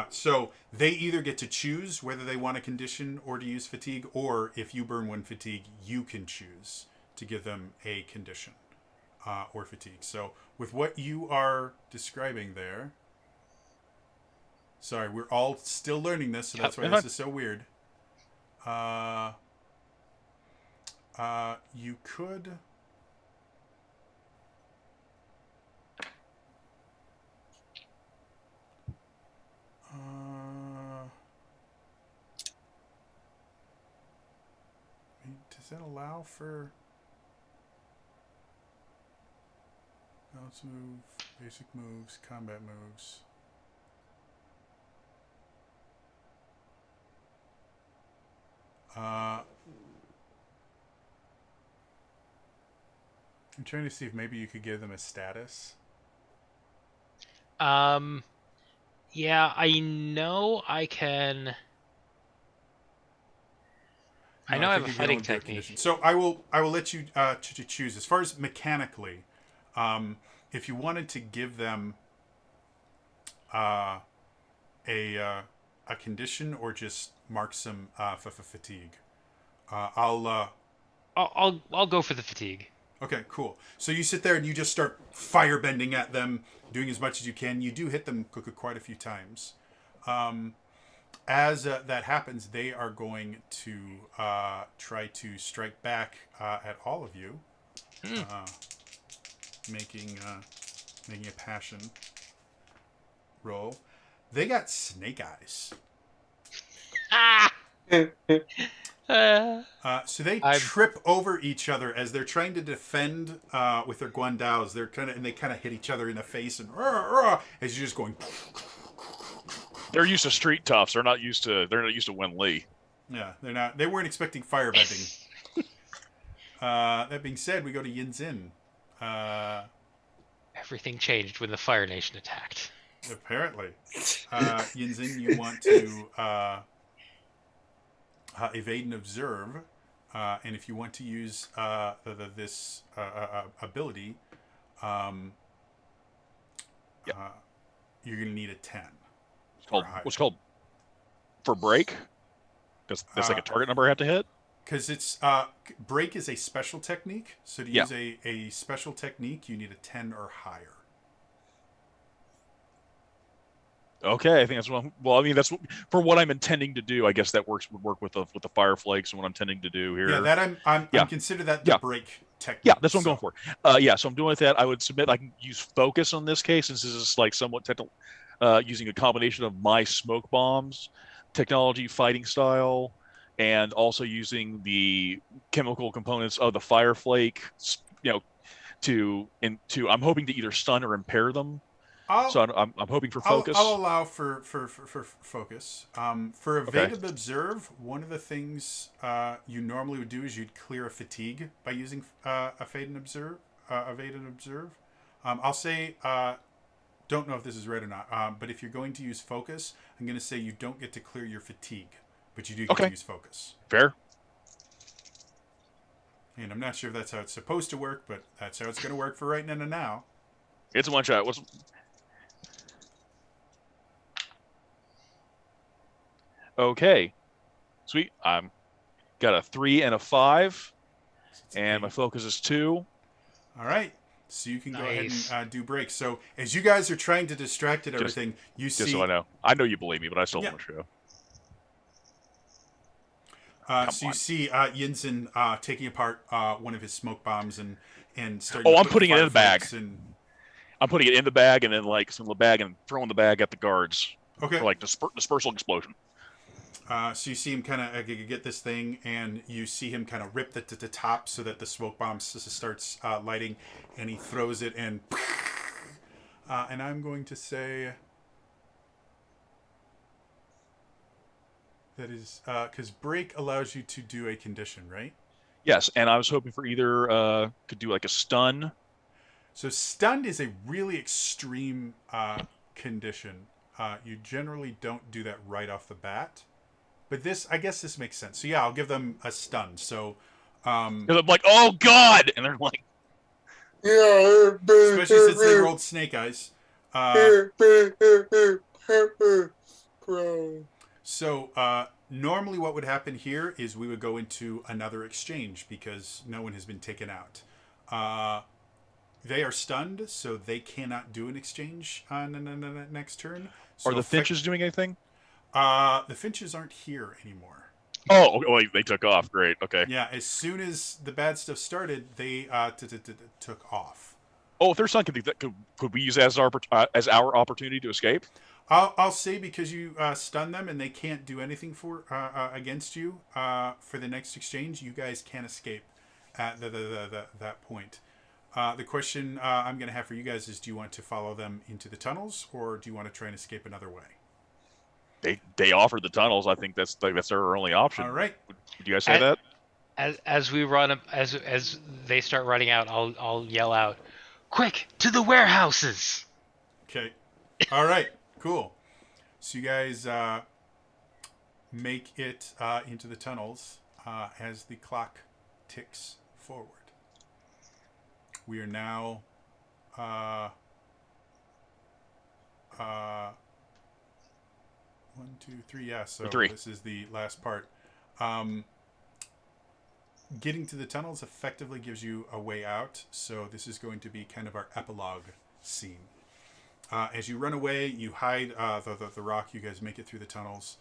So they either get to choose whether they want a condition or to use fatigue, or if you burn 1 fatigue, you can choose to give them a condition or fatigue. So with what you are describing there, sorry, we're all still learning this, so that's why this is so weird. You could. Does that allow for bounce move, basic moves, combat moves? I'm trying to see if maybe you could give them a status. Yeah, I know I can. I know I have a fighting technique. So I will let you choose. As far as mechanically, if you wanted to give them a condition or just mark some fatigue, I'll go for the fatigue. Okay, cool. So you sit there and you just start firebending at them, doing as much as you can. You do hit them quite a few times. As that happens, they are going to try to strike back at all of you, making a passion roll. They got snake eyes. Ah! So they trip over each other as they're trying to defend with their guandaos. They kind of hit each other in the face and as you're just going. They're used to street toughs. They're not used to Wen Lee. Yeah, they're not. They weren't expecting firebending. That being said, we go to Yin Zin. Everything changed when the Fire Nation attacked. Apparently, Yin Zin, you want to evade and observe, and if you want to use this ability, you're going to need a 10. What's called for break? That's like a target number I have to hit. Because it's break is a special technique. So to use a special technique, you need a 10 or higher. Okay, I think that's what. Well, I mean, that's for what I'm intending to do. I guess that would work with the fire flakes and what I'm intending to do here. Yeah, that I'm consider that the break technique. Yeah, that's what I'm going for. So I'm doing with that. I would submit I can use focus on this case, since this is like somewhat technical, using a combination of my smoke bombs technology, fighting style, and also using the chemical components of the fire flake. To I'm hoping to either stun or impair them. I'm hoping for focus. I'll allow for focus. For evade and observe, one of the things you normally would do is you'd clear a fatigue by using evade and observe. I'll say, don't know if this is right or not, but if you're going to use focus, I'm going to say you don't get to clear your fatigue, but you do get to use focus. Fair. And I'm not sure if that's how it's supposed to work, but that's how it's going to work for right now. It's a one shot. Okay, sweet. I'm got a 3 and a 5, and my focus is 2. All right, so you can go ahead and do breaks. So as you guys are trying to distract at everything, you see. Just so I know you believe me, but I still want to show. So you see Yinzin taking apart one of his smoke bombs and starting. I'm putting it in the bag. I'm putting it in the bag and then some of the bag and throwing the bag at the guards. Okay. For dispersal explosion. So you see him kind of get this thing, and you see him kind of rip the top so that the smoke bomb starts lighting, and he throws it, and I'm going to say that is because break allows you to do a condition, right? Yes, and I was hoping for either could do like a stun. So stunned is a really extreme condition. You generally don't do that right off the bat, but I guess this makes sense. So yeah, I'll give them a stun. So, 'Cause I'm like, oh god, and they're like, Yeah. especially since they rolled snake eyes. Bro. So normally, what would happen here is we would go into another exchange because no one has been taken out. They are stunned, so they cannot do an exchange on the next turn. So are the Finches doing anything? The Finches aren't here anymore. Oh, wait, they took off. Great. Okay. Yeah, as soon as the bad stuff started, they took off. Oh, if their son could we use as our opportunity to escape? I'll say because you stun them and they can't do anything for against you for the next exchange, you guys can escape at that point. The question I'm going to have for you guys is: do you want to follow them into the tunnels, or do you want to try and escape another way? They offered the tunnels. I think that's their only option. All right. Would you guys say that? As we run, as they start running out, I'll yell out, "Quick to the warehouses!" Okay. All right. Cool. So you guys make it into the tunnels as the clock ticks forward. We are now 1, 2, 3. Yeah, so 3. This is the last part. Getting to the tunnels effectively gives you a way out. So this is going to be kind of our epilogue scene. As you run away, you hide the rock. You guys make it through the tunnels.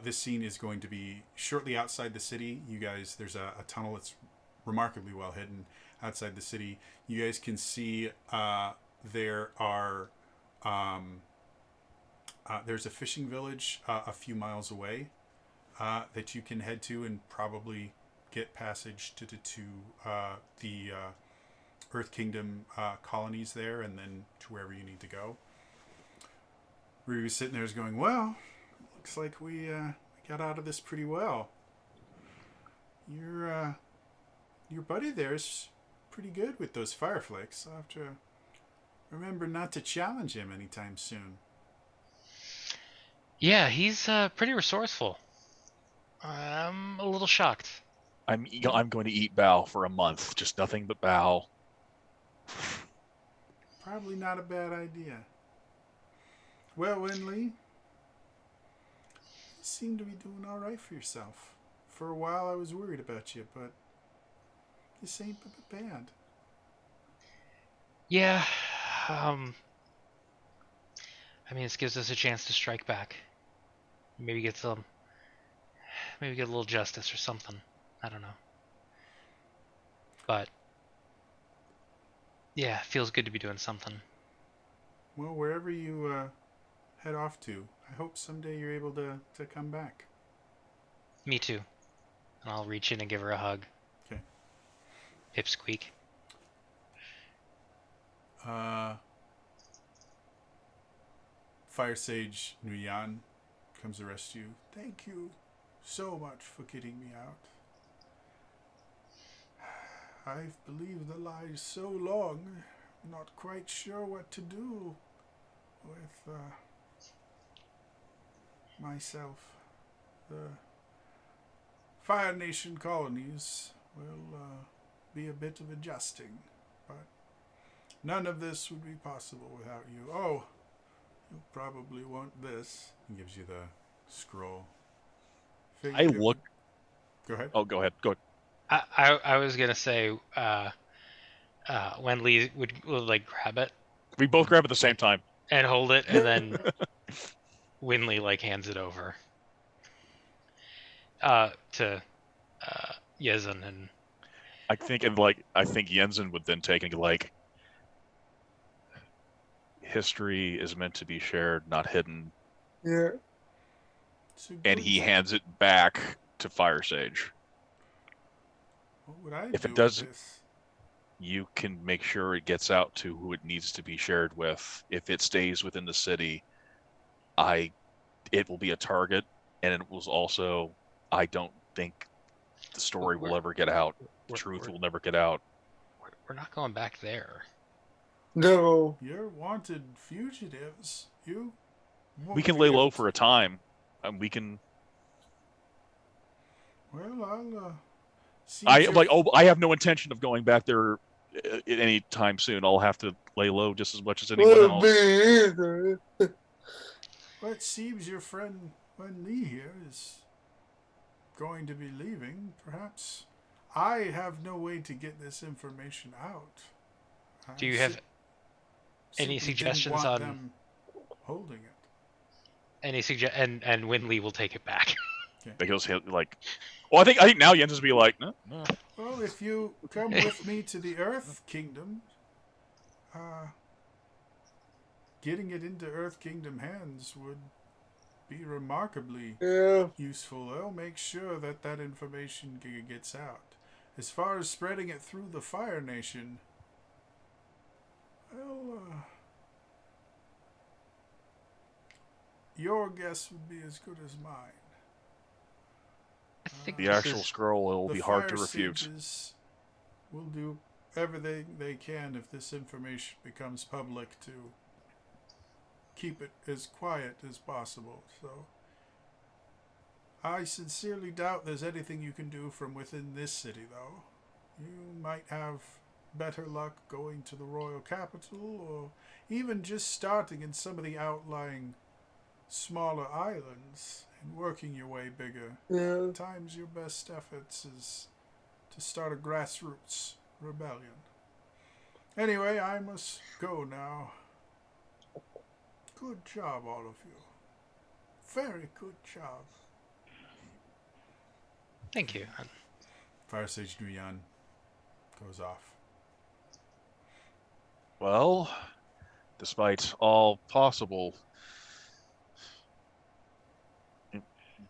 This scene is going to be shortly outside the city. You guys, there's a tunnel that's remarkably well hidden outside the city. You guys can see there are there's a fishing village a few miles away that you can head to and probably get passage to the Earth Kingdom colonies there, and then to wherever you need to go. Ruby was sitting there is going, well, looks like we got out of this pretty well. Your buddy there's pretty good with those fireflicks. I'll have to remember not to challenge him anytime soon. Yeah, he's pretty resourceful. I'm a little shocked. I'm going to eat Bao for a month. Just nothing but Bao. Probably not a bad idea. Well, Wen Lee, you seem to be doing all right for yourself. For a while I was worried about you, but this ain't bad. Yeah, I mean, this gives us a chance to strike back. Maybe get a little justice or something. I don't know. But yeah, feels good to be doing something. Well, wherever you head off to, I hope someday you're able to come back. Me too. And I'll reach in and give her a hug. Okay. Pipsqueak. Fire Sage Nguyen comes to rescue. Thank you so much for getting me out. I've believed the lies so long, not quite sure what to do with myself. The Fire Nation colonies will be a bit of adjusting, but none of this would be possible without you. Oh, you probably want this. He gives you the scroll. Go ahead. Oh, go ahead. Go ahead. I was gonna say Wen Lee would like grab it. We both grab at the same time and hold it, and then Wen Lee like hands it over to Yezin, and I think Jensen would then take and like, history is meant to be shared, not hidden. Yeah. And he hands it back to Fire Sage. What would I if do it does, with this? You can make sure it gets out to who it needs to be shared with. If it stays within the city, it will be a target, and it was also, I don't think the story will We're- ever get out. The we're- truth we're- will never get out. We're not going back there. No. You're wanted fugitives. You won't We can be lay able low to- for a time, and we can. Well, I'll see. I have no intention of going back there any time soon. I'll have to lay low just as much as anyone Well, else. me either. Well, it seems your friend Wen Lee here is going to be leaving. Perhaps I have no way to get this information out. Do you have simply any didn't suggestions want on them holding it? any and Wen Lee will take it back. Like he'll say, like, well, I think now Jens is be like, no. Well, if you come with me to the Earth Kingdom, getting it into Earth Kingdom hands would be remarkably Yeah. useful. They'll make sure that that information gets out. As far as spreading it through the Fire Nation, well, your guess would be as good as mine. I think The this actual is- scroll will The be hard Fire to refute. Sages will do everything they can if this information becomes public to keep it as quiet as possible. So I sincerely doubt there's anything you can do from within this city, though. You might have better luck going to the royal capital, or even just starting in some of the outlying smaller islands and working your way bigger. Yeah. Times your best efforts is to start a grassroots rebellion. Anyway, I must go now. Good job, all of you. Very good job. Thank you. Fire Sage Nuyan goes off. Well, despite all possible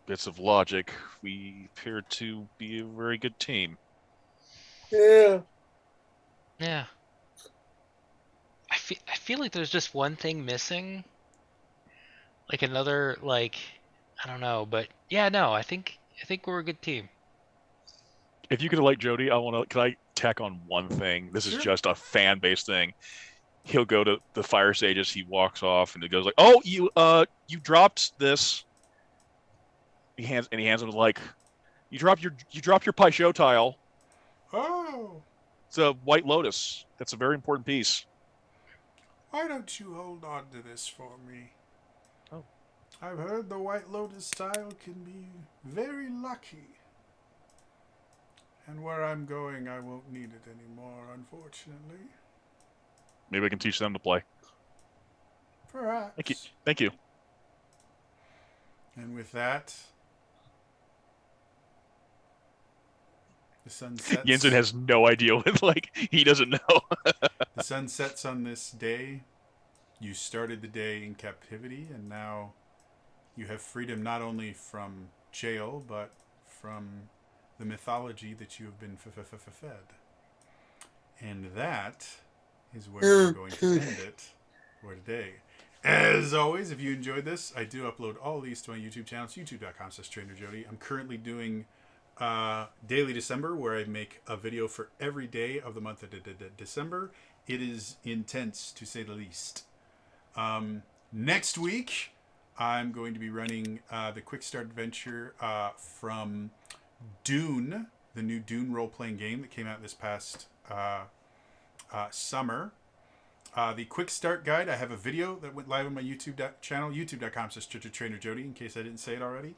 bits of logic, we appear to be a very good team. Yeah. Yeah. I feel like there's just one thing missing. Like another I don't know, but yeah, no, I think we're a good team. If you could like Jody, can I tack on one thing? This is Sure. just a fan base thing. He'll go to the Fire Sages, he walks off and he goes like, "Oh, you dropped this." He hands him like, you dropped your Paisho tile. Oh, It's a White Lotus. That's a very important piece. why don't you hold on to this for me? Oh. I've heard the White Lotus tile can be very lucky. And where I'm going, I won't need it anymore, unfortunately. Maybe I can teach them to play. Perhaps. Thank you. Thank you. And with that, the sun sets. Jensen has no idea what, he doesn't know. The sun sets on this day. You started the day in captivity, and now you have freedom not only from jail, but from the mythology that you have been fed. And that is where we're going to end it for today. As always, if you enjoyed this, I do upload all these to my YouTube channel. It's youtube.com/TrainerJody. I'm currently doing Daily December, where I make a video for every day of the month of December. It is intense, to say the least. Next week, I'm going to be running the Quick Start Adventure from Dune, the new Dune role-playing game that came out this past summer. The Quick Start Guide, I have a video that went live on my YouTube channel, youtube.com/TrainerJody, in case I didn't say it already.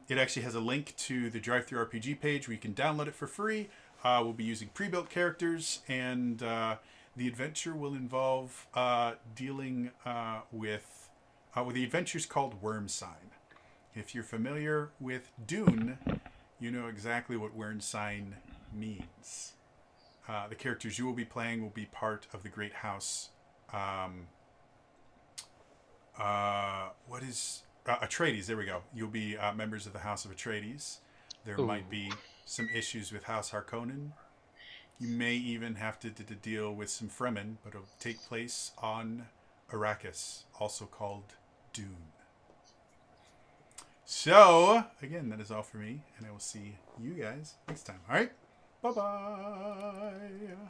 It actually has a link to the Drive-Thru RPG page where you can download it for free. We'll be using pre-built characters, and the adventure will involve dealing with the adventure's called Worm Sign. If you're familiar with Dune, you know exactly what Worm Sign means. The characters you will be playing will be part of the Great House. Atreides, there we go. You'll be members of the House of Atreides. There might be some issues with House Harkonnen. You may even have to deal with some Fremen, but it'll take place on Arrakis, also called Dune. So So, again, that is all for me, and I will see you guys next time. All right? Bye-bye.